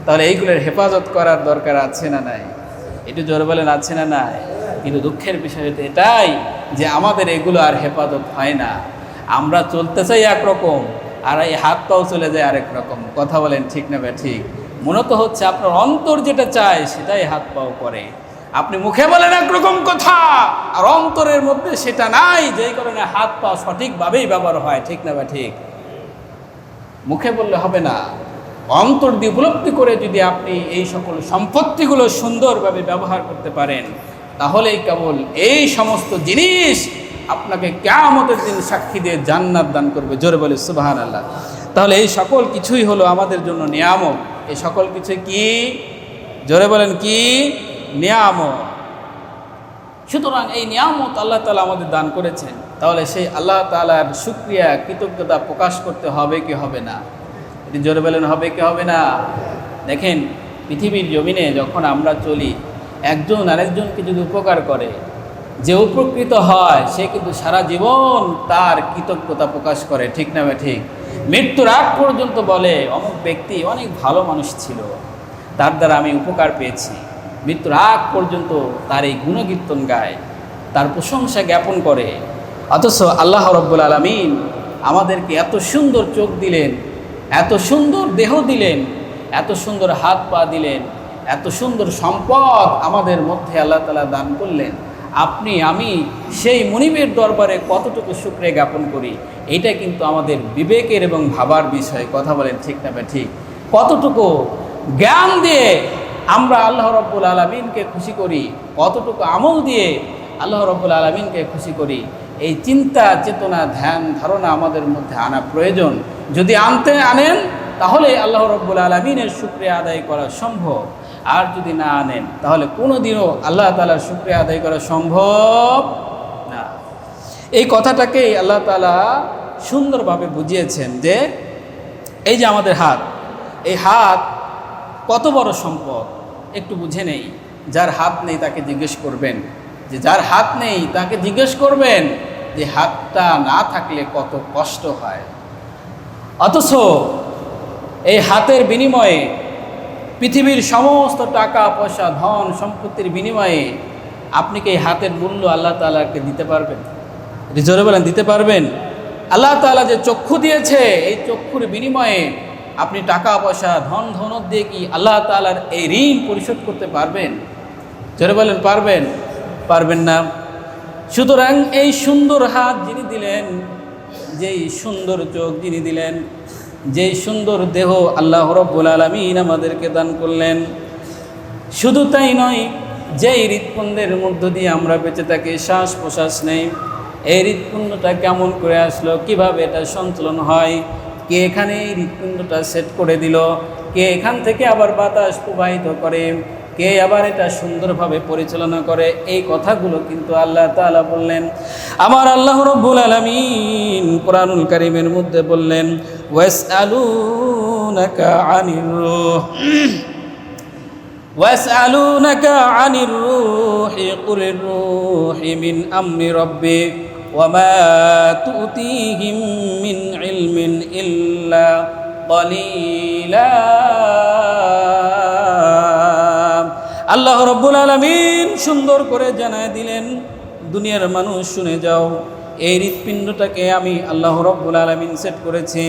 তাহলে এইগুলোর হেফাজত করার দরকার আছে না নাই? একটু জোরে বলেন আছে না নাই? কিন্তু দুঃখের বিষয় হচ্ছে এটাই যে আমাদের এগুলো আর হেফাজত হয় না। আমরা চলতে চাই একরকম, আর এই হাত পাও চলে যায় আরেক রকম। কথা বলেন ঠিক না ঠিক? মূলত হচ্ছে আপনার অন্তর যেটা চায় সেটাই হাত পাও করে। আপনি মুখে বলেন একরকম কথা, আর অন্তরের মধ্যে সেটা নাই, যেই কারণে হাত পা সঠিকভাবেই ব্যবহার হয়। ঠিক না ঠিক? মুখে বললে হবে না, অন্তর দিয়ে উপলব্ধি করে যদি আপনি এই সকল সম্পত্তিগুলো সুন্দরভাবে ব্যবহার করতে পারেন, তাহলেই কেবল এই সমস্ত জিনিস আপনাকে কিয়ামতের দিন সাক্ষী দিয়ে জান্নাত দান করবে। জোরে বলে সুবহানাল্লাহ। তাহলে এই সকল কিছুই হলো আমাদের জন্য নিয়ামত। এই সকল কিছু কি? জোরে বলেন কি? নিয়ামত। সুতরাং এই নিয়ামত আল্লাহ তাআলা আমাদের দান করেছেন, তাহলে সেই আল্লাহ তাআলার শুকরিয়া, কৃতজ্ঞতা প্রকাশ করতে হবে কি হবে না? এটি জোরে বলেন হবে কি হবে না? দেখেন, পৃথিবীর জমিনে যখন আমরা চলি, একজন আরেকজনকে যদি উপকার করে, যে উপকৃত হয় সে কিন্তু সারা জীবন তার কৃতজ্ঞতা প্রকাশ করে। ঠিক না ঠিক? মৃত্যুর আগ পর্যন্ত বলে অমুক ব্যক্তি অনেক ভালো মানুষ ছিল, তার দ্বারা আমি উপকার পেয়েছি। মৃত্যুর আগ পর্যন্ত তার এই গুণকীর্তন গায়, তার প্রশংসা জ্ঞাপন করে। অথচ আল্লাহ রাব্বুল আলামিন আমাদেরকে এত সুন্দর চোখ দিলেন, এত সুন্দর দেহ দিলেন, এত সুন্দর হাত পা দিলেন, এত সুন্দর সম্পদ আমাদের মধ্যে আল্লাহ তাআলা দান করলেন। আপনি আমি সেই মুনিবের দরবারে কতটুকু শুকরিয়া জ্ঞাপন করি, এইটা কিন্তু আমাদের বিবেকের এবং ভাবার বিষয়। কথা বলেন ঠিক না ঠিক? কতটুকু জ্ঞান দিয়ে আমরা আল্লাহ রাব্বুল আলামিনকে খুশি করি, কতটুকু আমল দিয়ে আল্লাহ রাব্বুল আলামিনকে খুশি করি, এই চিন্তা চেতনা ধ্যান ধারণা আমাদের মধ্যে আনা প্রয়োজন। যদি আনেন তাহলে আল্লাহ রাব্বুল আলামিনের শুকরিয়া আদায় করা সম্ভব। আর যদি না আনেন তাহলে কোনোদিনও আল্লাহ তাআলার শুকরিয়া আদায় করা সম্ভব না। এই কথাটাকেই আল্লাহ তাআলা সুন্দরভাবে বুঝিয়েছেন যে এই যে আমাদের হাত, এই হাত কত বড় সম্পদ একটু বুঝে নেই। যার হাত নেই তাকে জিজ্ঞেস করবেন, যে যার হাত নেই তাকে জিজ্ঞেস করবেন যে হাতটা না থাকলে কত কষ্ট হয়। অথচ এই হাতের বিনিময়ে পৃথিবীর সমস্ত টাকা পয়সা ধন সম্পত্তির বিনিময়ে আপনি কি এই হাতের মূল্য আল্লাহ তাআলাকে দিতে পারবেন? জোরে বলেন, দিতে পারবেন? আল্লাহ তাআলা যে চক্ষু দিয়েছে, এই চক্ষুর বিনিময়ে আপনি টাকা পয়সা ধন ধনত দিয়ে কি আল্লাহ তাআলার এই ঋণ পরিশোধ করতে পারবেন? জোরে বলেন, পারবেন? পারবেন না। সুতরাং এই সুন্দর হাত যিনি দিলেন, যেই সুন্দর চোখ যিনি দিলেন, যেই সুন্দর দেহ আল্লাহ রাব্বুল আলামিন আমাদেরকে দান করলেন, শুধু তাই নয়, যেই হৃৎপিণ্ডের মধ্য দিয়ে আমরা বেঁচে থাকি, শ্বাস প্রশ্বাস নেই, এই হৃৎপিণ্ডটা কেমন করে আসলো, কিভাবে এটা সঞ্চালন হয়, কে এখানে এই হৃৎপিণ্ডটা সেট করে দিল, কে এখান থেকে আবার বাতাস প্রবাহিত করে, কে আবার এটা সুন্দরভাবে পরিচালনা করে, এই কথাগুলো কিন্তু আল্লাহ তাআলা বললেন। আমার আল্লাহ রাব্বুল আলামিন কোরআনুল কারীমের মধ্যে বললেন, ওয়াসআলুনাকা আনির রূহ ওয়াসআলুনাকা আনির রূহি কুলির রূহি মিন আমরি রাব্বি ওয়া মা তুতিহিম মিন ইলমিন ইল্লা ক্বালিলা। আল্লাহ রাব্বুল আলামিন সুন্দর করে জানায় দিলেন, দুনিয়ার মানুষ শুনে যাও, এই হৃৎপিণ্ডটাকে আমি আল্লাহ রাব্বুল আলামিন সেট করেছি।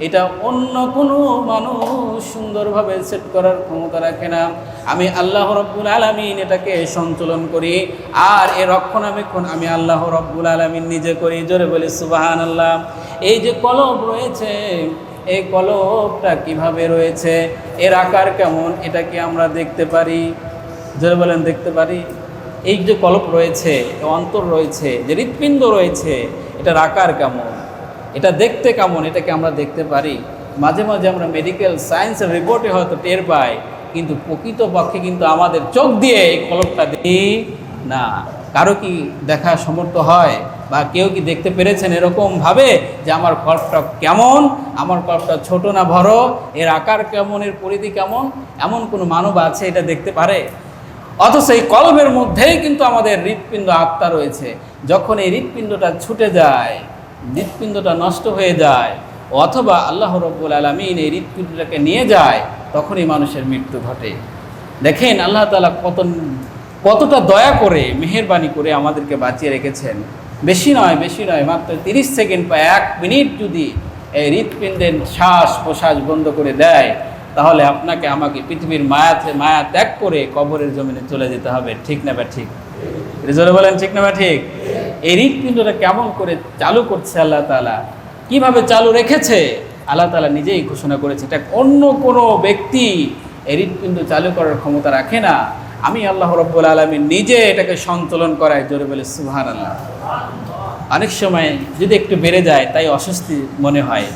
এটা অন্য কোনো মানুষ সুন্দরভাবে সেট করার ক্ষমতা রাখে না। আমি আল্লাহ রাব্বুল আলামিন এটাকে সঞ্চালন করি, আর এর রক্ষণাবেক্ষণ আমি আল্লাহ রাব্বুল আলামিন নিজে করি। জোরে বলি সুবহানাল্লাহ। এই যে কলব রয়েছে, এই কলবটা কিভাবে রয়েছে, এর আকার কেমন, এটা কি আমরা দেখতে পারি? জোরে বলেন, দেখতে পারি? এই যে কলব রয়েছে, অন্তর রয়েছে, যে হৃৎপিণ্ড রয়েছে, এটার আকার কেমন, এটা দেখতে কেমন, এটাকে আমরা দেখতে পারি? মাঝে মাঝে আমরা মেডিকেল সায়েন্সের রিপোর্টে হয়তো টের পাই, কিন্তু প্রকৃতপক্ষে কিন্তু আমাদের চোখ দিয়ে এই কলবটা দেখি না। কারো কি দেখা সমর্থ হয়, বা কেউ কি দেখতে পেরেছেন এরকমভাবে যে আমার কলবটা কেমন, আমার কলবটা ছোট না বড়, এর আকার কেমন, এর পরিধি কেমন? এমন কোনো মানব আছে এটা দেখতে পারে? অথচ এই কলবের মধ্যেই কিন্তু আমাদের হৃৎপিণ্ড আত্মা রয়েছে। যখন এই হৃৎপিণ্ডটা ছুটে যায়, হৃৎপিণ্ডটা নষ্ট হয়ে যায়, অথবা আল্লাহ রাব্বুল আলামিন এই হৃৎপিণ্ডটাকে নিয়ে যায়, তখনই মানুষের মৃত্যু ঘটে। দেখেন আল্লাহ তাআলা কতটা দয়া করে, মেহেরবানি করে আমাদেরকে বাঁচিয়ে রেখেছেন। বেশি নয়, মাত্র 30 সেকেন্ড বা 1 মিনিট যদি এই হৃৎপিণ্ডের শ্বাস প্রশ্বাস বন্ধ করে দেয়, তাহলে আপনাকে আমাকে পৃথিবীর মায়া ত্যাগ করে কবরের জমিনে চলে যেতে হবে। ঠিক না বা ঠিক? জোরে বলেন, ঠিক না বা ঠিক? এই হৃৎপিণ্ডটা কেমন করে চালু করছে আল্লাহ তাআলা, কিভাবে চালু রেখেছে আল্লাহ তাআলা নিজেই ঘোষণা করেছে। এটা অন্য কোনো ব্যক্তি এই হৃৎপিণ্ড চালু করার ক্ষমতা রাখে না। আমি আল্লাহ রাব্বুল আলামিন নিজে এটাকে সঞ্চালন করাই। জোরে বলে সুবহানাল্লাহ। অনেক সময় যদি একটু বেড়ে যায় তাই অস্বস্তি মনে হয়।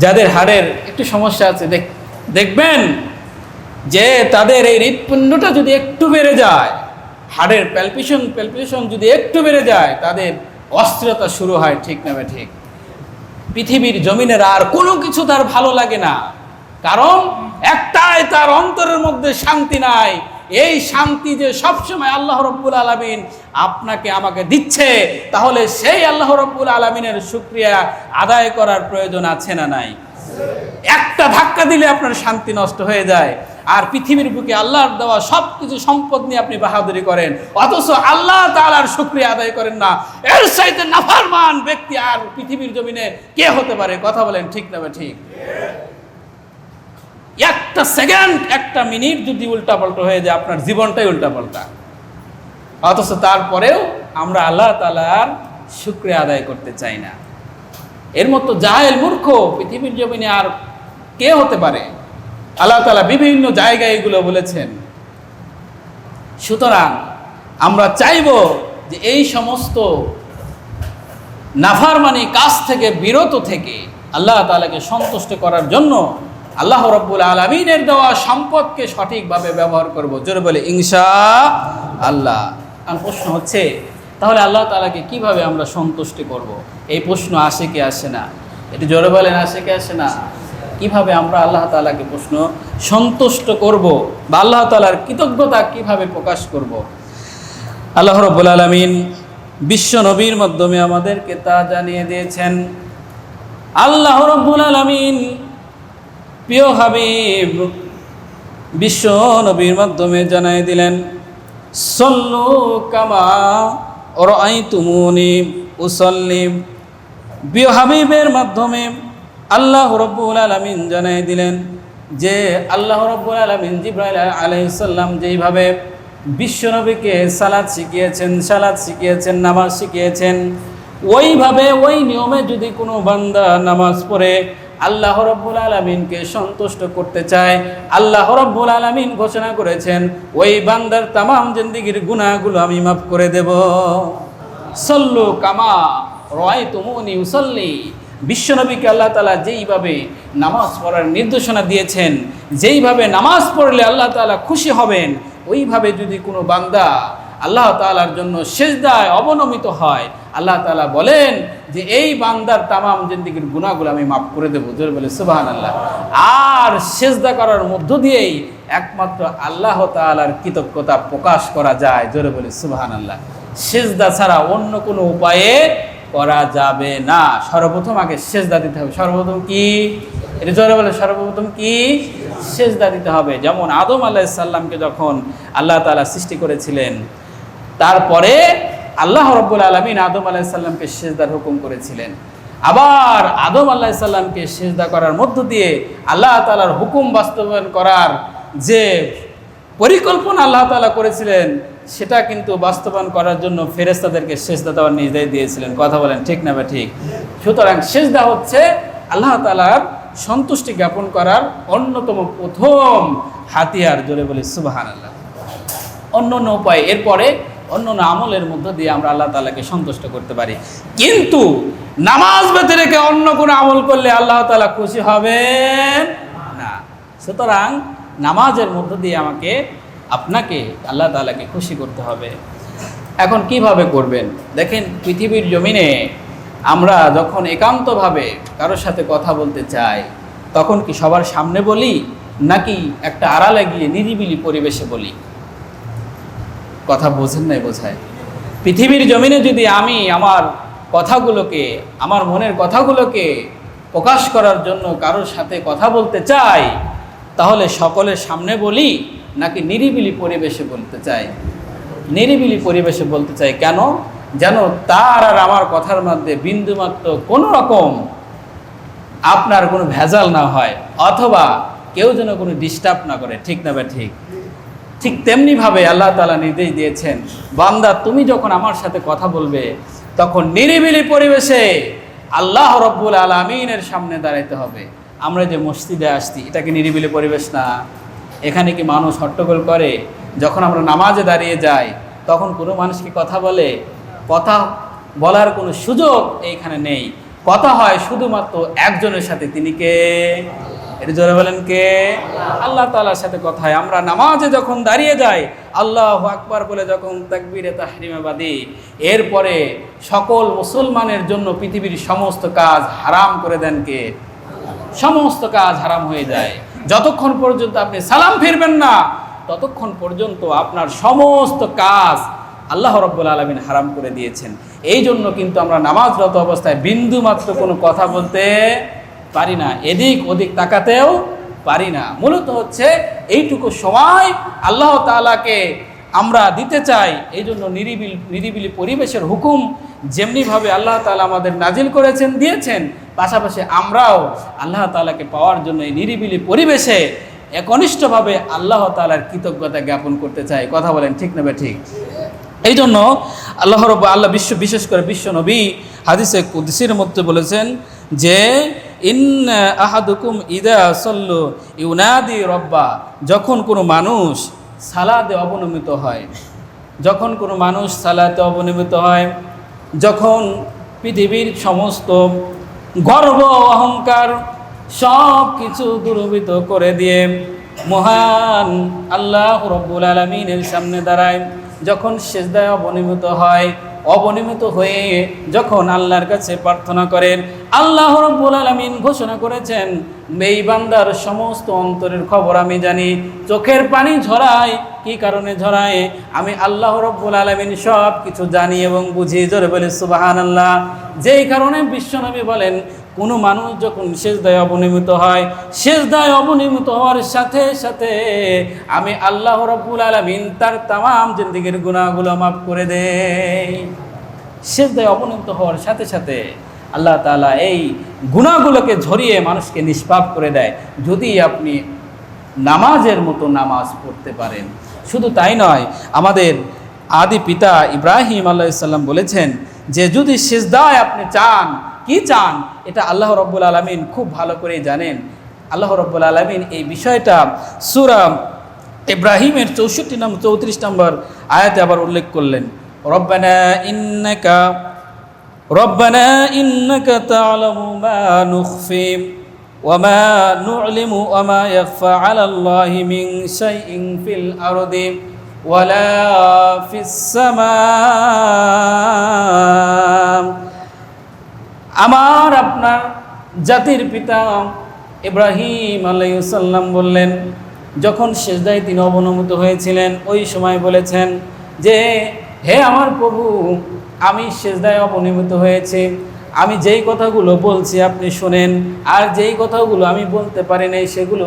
যাদের হাড়ের একটু সমস্যা আছে দেখবেন যে তাদের এই হৃৎপিণ্ডটা যদি একটু বেড়ে যায়, হাড়ের প্যালপিটেশন যদি একটু বেড়ে যায়, তাদের অস্থিরতা শুরু হয়। ঠিক না ঠিক? পৃথিবীর জমিনের আর কোনো কিছু তার ভালো লাগে না, কারণ একটাই, তার অন্তরের মধ্যে শান্তি নাই। এই শান্তি যে সবসময় আল্লাহ রাব্বুল আলামিন আপনাকে আমাকে দিচ্ছে, তাহলে সেই আল্লাহ রাব্বুল আলামিনের শুকরিয়া আদায় করার প্রয়োজন আছে না নাই? একটা ধাক্কা দিলে আপনার শান্তি নষ্ট হয়ে যায়, আর পৃথিবীর বুকে আল্লাহর দেওয়া সব কিছু সম্পদ নিয়ে আপনি বাহাদুরি করেন, অথচ আল্লাহ তাআলার শুকরিয়া আদায় করেন না। এর চাইতে নাফরমান ব্যক্তি আর পৃথিবীর জমিনে কে হতে পারে? কথা বলেন, ঠিক না ঠিক? একটা সেকেন্ড, একটা মিনিট যদি উল্টাপাল্টা হয়ে যায়, আপনার জীবনটাই উল্টাপাল্টা। অথচ তারপরেও আমরা আল্লাহ তাআলার শুকরিয়া আদায় করতে চাই না। এর মতো জাহেল মূর্খ পৃথিবীর জমিনে আর কে হতে পারে? আল্লাহ তাআলা বিভিন্ন জায়গায় এগুলো বলেছেন। সুতরাং আমরা চাইব যে এই সমস্ত নাফরমানি কাজ থেকে বিরত থেকে আল্লাহ তাআলাকে সন্তুষ্ট করার জন্য আল্লাহ রাব্বুল আলামিনের দেওয়া সম্পদকে সঠিকভাবে ব্যবহার করব। জোরে বলে ইনশাআল্লাহ। আর প্রশ্ন হচ্ছে, তাহলে আল্লাহ তাআলাকে কিভাবে আমরা সন্তুষ্টি করব? এই প্রশ্ন আসে কি আসে না? একটু জোরে বলেন, আসে কি আসে না? কিভাবে আমরা আল্লাহ তাআলাকে প্রশ্ন সন্তুষ্ট করব বা আল্লাহ তাআলার কৃতজ্ঞতা কিভাবে প্রকাশ করব? আল্লাহ রাব্বুল আলামিন বিশ্ব নবীর মাধ্যমে আমাদেরকে তা জানিয়ে দিয়েছেন। আল্লাহ রাব্বুল আলামিন প্রিয় হাবিব বিশ্ব নবীর মাধ্যমে জানিয়ে দিলেন, সল্লু কামা রাআইতুমুনি উসাল্লি। প্রিয় হাবিবের মাধ্যমে আল্লাহ রাব্বুল আলামিন জানিয়ে দিলেন যে আল্লাহ রাব্বুল আলামিন জিবরাইল আলাইহিস সালাম যেইভাবে বিশ্বনবীকে সালাত শিখিয়েছেন, নামাজ শিখিয়েছেন, ওইভাবে ওই নিয়মে যদি কোনো বান্দা নামাজ পড়ে আল্লাহ রাব্বুল আলামিনকে সন্তুষ্ট করতে চায়, আল্লাহ রাব্বুল আলামিন ঘোষণা করেছেন ওই বান্দার তামাম জিন্দেগির গুনাহগুলো আমি মাফ করে দেব। সল্লু কামা রাআইতুমুনি উসাল্লি। বিশ্বনবীকে আল্লাহ তাআলা যেইভাবে নামাজ পড়ার নির্দেশনা দিয়েছেন, যেইভাবে নামাজ পড়লে আল্লাহ তাআলা খুশি হবেন, ওইভাবে যদি কোনো বান্দা আল্লাহ তাআলার জন্য সিজদায় অবনমিত হয়, আল্লাহ তাআলা বলেন যে এই বান্দার তামাম জিন্দেগির গুনাহগুলো আমি মাফ করে দেবো। জোরে বলে সুবহানাল্লাহ। আর সিজদা করার মধ্য দিয়েই একমাত্র আল্লাহ তাআলার কৃতজ্ঞতা প্রকাশ করা যায়। জোরে বলে সুবহানাল্লাহ। সিজদা ছাড়া অন্য কোনো উপায়ে করা যাবে না। সর্বপ্রথম আগে সিজদা দিতে হবে। সর্বপ্রথম কি? এটা জোরে বলে, সর্বপ্রথম কি? সিজদা দিতে হবে। যেমন আদম আলাইহিস সালামকে যখন আল্লাহ তাআলা সৃষ্টি করেছিলেন, তারপরে আল্লাহ রাব্বুল আলামিন আদম আলাইহিস সালামকে সিজদার হুকুম করেছিলেন। আবার আদম আলাইহিস সালামকে সিজদা করার মধ্য দিয়ে আল্লাহ তাআলার হুকুম বাস্তবায়ন করার যে পরিকল্পনা আল্লাহ তাআলা করেছিলেন, সেটা কিন্তু বাস্তবায়ন করার জন্য ফেরেশতাদেরকে সিজদা দেওয়ার নির্দেশ দিয়েছিলেন। কথা বলেন ঠিক না ঠিক? সুতরাং সিজদা হচ্ছে আল্লাহ তাআলার সন্তুষ্টি জ্ঞাপন করার অন্যতম প্রথম হাতিয়ার। জোরে বলি সুবহানাল্লাহ। অন্য উপায়, এরপরে অন্য আমলের মধ্য দিয়ে আমরা আল্লাহ তাআলাকে সন্তুষ্ট করতে পারি, কিন্তু নামাজ বেঁধে রেখে অন্য কোনো আমল করলে আল্লাহ তাআলা খুশি হবেন না। সুতরাং নামাজের মধ্য দিয়ে আপনাকে আল্লাহ তাআলাকে খুশি করতে হবে। এখন কিভাবে করবেন? দেখেন, পৃথিবীর জমিনে আমরা যখন একান্তভাবে কারোর সাথে কথা বলতে চাই, তখন কি সবার সামনে বলি, নাকি একটা আড়ালে গিয়ে নিরিবিলি পরিবেশে বলি? কথা বোঝেন নাই বোঝায়? পৃথিবীর জমিনে যদি আমি আমার কথাগুলোকে, আমার মনের কথাগুলোকে প্রকাশ করার জন্য কারোর সাথে কথা বলতে চাই, তাহলে সকলের সামনে বলি নাকি নিরিবিলি পরিবেশে বলতে চাই? নিরিবিলি পরিবেশে বলতে চাই। কেন? যেন তার আর আমার কথার মধ্যে বিন্দুমাত্র কোনো রকম আপনার কোনো ভেজাল না হয়, অথবা কেউ যেন কোনো ডিস্টার্ব না করে। ঠিক না? ঠিক। ঠিক তেমনিভাবে আল্লাহ তাআলা নির্দেশ দিয়েছেন, বান্দা তুমি যখন আমার সাথে কথা বলবে তখন নিরিবিলি পরিবেশে আল্লাহ রাব্বুল আলামিনের সামনে দাঁড়াইতে হবে। আমরা যে মসজিদে আসছি, এটা কি নিরিবিলি পরিবেশ না? এখানে কি মানুষ হট্টগোল করে? যখন আমরা নামাজে দাঁড়িয়ে যাই, তখন কোনো মানুষ কি কথা বলে? কথা বলার কোনো সুযোগ এইখানে নেই। কথা হয় শুধুমাত্র একজনের সাথে। তিনি কে? এটা জোরে বলেন কে? আল্লাহ তাআলার সাথে কথা হয়। আমরা নামাজে যখন দাঁড়িয়ে যাই, আল্লাহু আকবার বলে যখন তাকবীরে তাহরিমা বাদি, এরপরে সকল মুসলমানের জন্য পৃথিবীর সমস্ত কাজ হারাম করে দেন কে? সমস্ত কাজ হারাম হয়ে যায়। যতক্ষণ পর্যন্ত আপনি সালাম ফিরবেন না, ততক্ষণ পর্যন্ত আপনার সমস্ত কাজ আল্লাহ রাব্বুল আলামিন হারাম করে দিয়েছেন। এই জন্য কিন্তু আমরা নামাজরত অবস্থায় বিন্দু মাত্র কোনো কথা বলতে পারি না, এদিক ওদিক তাকাতেও পারি না। মূলত হচ্ছে এইটুকু সময় আল্লাহ তাআলাকে আমরা দিতে চাই। এই জন্য নিরিবিলি পরিবেশের হুকুম যেমনিভাবে আল্লাহ তাআলা আমাদের নাজিল করেছেন, দিয়েছেন, পাশাপাশি আমরাও আল্লাহ তাআলাকে পাওয়ার জন্য এই নিরিবিলি পরিবেশে একনিষ্ঠভাবে আল্লাহ তাআলার কৃতজ্ঞতা জ্ঞাপন করতে চাই। কথা বলেন ঠিক না ঠিক? এই জন্য আল্লাহ বিশেষ করে বিশ্ব নবী হাদিসে কুদসির মধ্যে বলেছেন যে ইন্না আহাদুকুম ইদা সাল্লু ইউনাদি রব্বা, যখন কোনো মানুষ সালাতে অবনমিত হয়, যখন কোনো মানুষ সালাতে অবনমিত হয়, যখন পৃথিবীর সমস্ত গর্ব অহংকার সব কিছু দূরীভূত করে দিয়ে মহান আল্লাহ রব্বুল আলামিনের সামনে দাঁড়ায়, যখন সিজদায় অবনমিত হয়, অবনমিত হয়ে যখন আল্লাহর কাছে প্রার্থনা করেন, আল্লাহ রব্বুল আলামিন ঘোষণা করেছেন, এই বান্দার সমস্ত অন্তরের খবর আমি জানি। চোখের পানি ঝরায়, কি কারণে ঝরায়? আমি আল্লাহ রব্বুল আলামিন সব কিছু জানি এবং বুঝি। জোরে বলে সুবহানাল্লাহ। যেই কারণে বিশ্বনবী বলেন, কোনো মানুষ যখন সিজদায় অবনমিত হয়, সিজদায় অবনমিত হওয়ার সাথে সাথে আমি আল্লাহ রাব্বুল আলামিন তার তামাম জিন্দেগীর গুনাহগুলো মাফ করে দেই। সিজদায় অবনমিত হওয়ার সাথে সাথে আল্লাহ তাআলা এই গুনাহগুলোকে ঝরিয়ে মানুষকে নিষ্পাপ করে দেয়, যদি আপনি নামাজের মতো নামাজ পড়তে পারেন। শুধু তাই নয়, আমাদের আদি পিতা ইব্রাহিম আলাইহিস সালাম বলেছেন যে যদি সিজদায় আপনি চান, কি চান, এটা আল্লাহ রাব্বুল আলামিন খুব ভালো করেই জানেন। আল্লাহ রাব্বুল আলামিন এই বিষয়টা সূরা ইব্রাহিমের 34 নম্বর আয়াতে আবার উল্লেখ করলেন, রব্বানা ইন্নাকা তা'লামু মা নুখফি ওয়া মা নু'লিমু ওয়া মা ইয়াখফা 'আলাল্লাহি মিন শাইইন ফিল আরদি ওয়ালা ফিস সামা। আমার আপনার জাতির পিতা ইব্রাহিম আলাইহিস সালাম বললেন, যখন সিজদায় তিনি অবনমিত হয়েছিলেন, ওই সময় বলেছেন যে হে আমার প্রভু, আমি সিজদায় অবনমিত হয়েছি, আমি যেই কথাগুলো বলছি আপনি শোনেন, আর যেই কথাগুলো আমি বলতে পারি নাই সেগুলো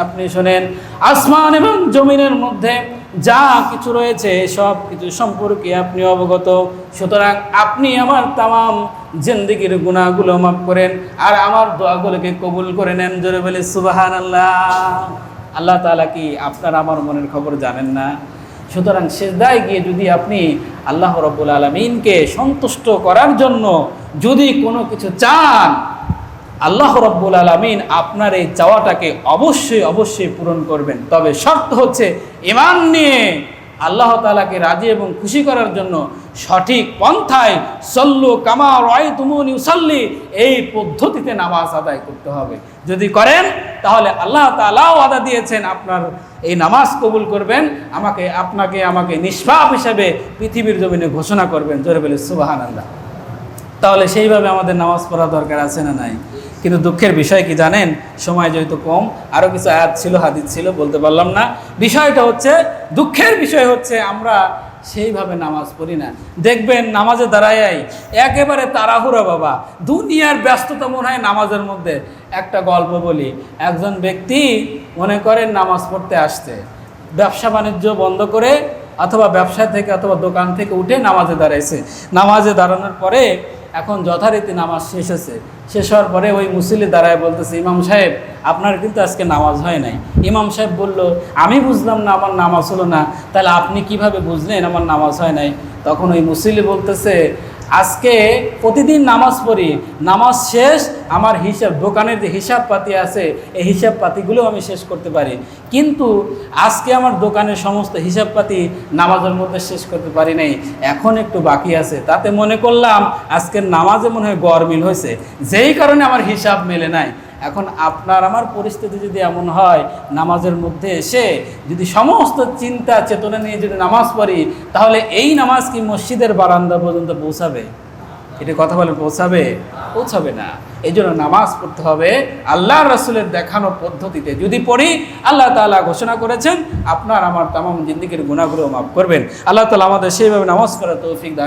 আপনি শোনেন। আসমান এবং জমিনের মধ্যে যা কিছু রয়েছে সব কিছু সম্পর্কে আপনি অবগত, সুতরাং আপনি আমার তামাম জিন্দেগীর গুনাহগুলো মাফ করেন আর আমার দোয়াগুলোকে কবুল করে নেন। জোরে বলে সুবহানাল্লাহ। আল্লাহ তাআলা কি আপনার আমার মনের খবর জানেন না? সুতরাং সিজদায় গিয়ে যদি আপনি আল্লাহ রাব্বুল আলামিনকে সন্তুষ্ট করার জন্য যদি কোনো কিছু চান, আল্লাহ রাব্বুল আলামিন আপনার এই চাওয়াটাকে অবশ্যই অবশ্যই পূরণ করবেন। তবে শর্ত হচ্ছে ঈমান নিয়ে আল্লাহ তাআলাকে রাজি এবং খুশি করার জন্য সঠিক পন্থায় সল্লু কামা রাআইতুমুনি উসাল্লি, এই পদ্ধতিতে নামাজ আদায় করতে হবে। যদি করেন তাহলে আল্লাহ তাআলাও ওয়াদা দিয়েছেন আপনার এই নামাজ কবুল করবেন, আমাকে নিষ্পাপ হিসেবে পৃথিবীর জমিনে ঘোষণা করবেন। জোরে বলে সুবহানাল্লাহ। তাহলে সেইভাবে আমাদের নামাজ পড়া দরকার আছে না নাই? কিন্তু দুঃখের বিষয় কি জানেন, সময় যেহেতু কম, আরও কিছু আয়াত ছিল, হাদিস ছিল, বলতে পারলাম না। বিষয়টা হচ্ছে, দুঃখের বিষয় হচ্ছে আমরা সেইভাবে নামাজ পড়ি না। দেখবেন নামাজে দাঁড়ায় একেবারে তাড়াহুড়া, বাবা, দুনিয়ার ব্যস্ততা মনে হয় নামাজের মধ্যে। একটা গল্প বলি, একজন ব্যক্তি মনে করেন নামাজ পড়তে আসছে, ব্যবসা বাণিজ্য বন্ধ করে অথবা ব্যবসা থেকে অথবা দোকান থেকে উঠে নামাজে দাঁড়াইছে। নামাজে দাঁড়ানোর পরে এখন যথারীতি নামাজ শেষ হয়েছে। শেষ হওয়ার পরে ওই মুসল্লি দাঁড়ায় বলতেছে, ইমাম সাহেব আপনার কিন্তু আজকে নামাজ হয় নাই। ইমাম সাহেব বলল, আমি বুঝলাম না আমার নামাজ হলো না, তাহলে আপনি কিভাবে বুঝলেন আমার নামাজ হয় নাই? তখন ওই মুসল্লি বলতেছে, আজকে প্রতিদিন নামাজ পড়ি, নামাজ শেষ আমার হিসাব, দোকানের যে হিসাব পাতি আছে এই হিসাব পাতিগুলো আমি শেষ করতে পারি, কিন্তু আজকে আমার দোকানের সমস্ত হিসাব পাতি নামাজের মধ্যে শেষ করতে পারি নাই, এখন একটু বাকি আছে। তাতে মনে করলাম আজকের নামাজে মনে হয় গরমিল হয়েছে, যেই কারণে আমার হিসাব মেলে নাই। এখন আপনার আমার পরিস্থিতি যদি এমন হয়, নামাজের মধ্যে এসে যদি সমস্ত চিন্তা চেতনা নিয়ে যদি নামাজ পড়ি, তাহলে এই নামাজ কি মসজিদের বারান্দা পর্যন্ত পৌঁছাবে? এটা কথা বলে পৌঁছাবে না। এই জন্য নামাজ পড়তে হবে আল্লাহর রাসূলের দেখানো পদ্ধতিতে। যদি পড়ি, আল্লাহ তাআলা ঘোষণা করেছেন আপনার আমার তামাম জিন্দেগীর গুনাহগুলো মাফ করবেন। আল্লাহ তাআলা আমাদের সেইভাবে নামাজ পড়ার তৌফিক দান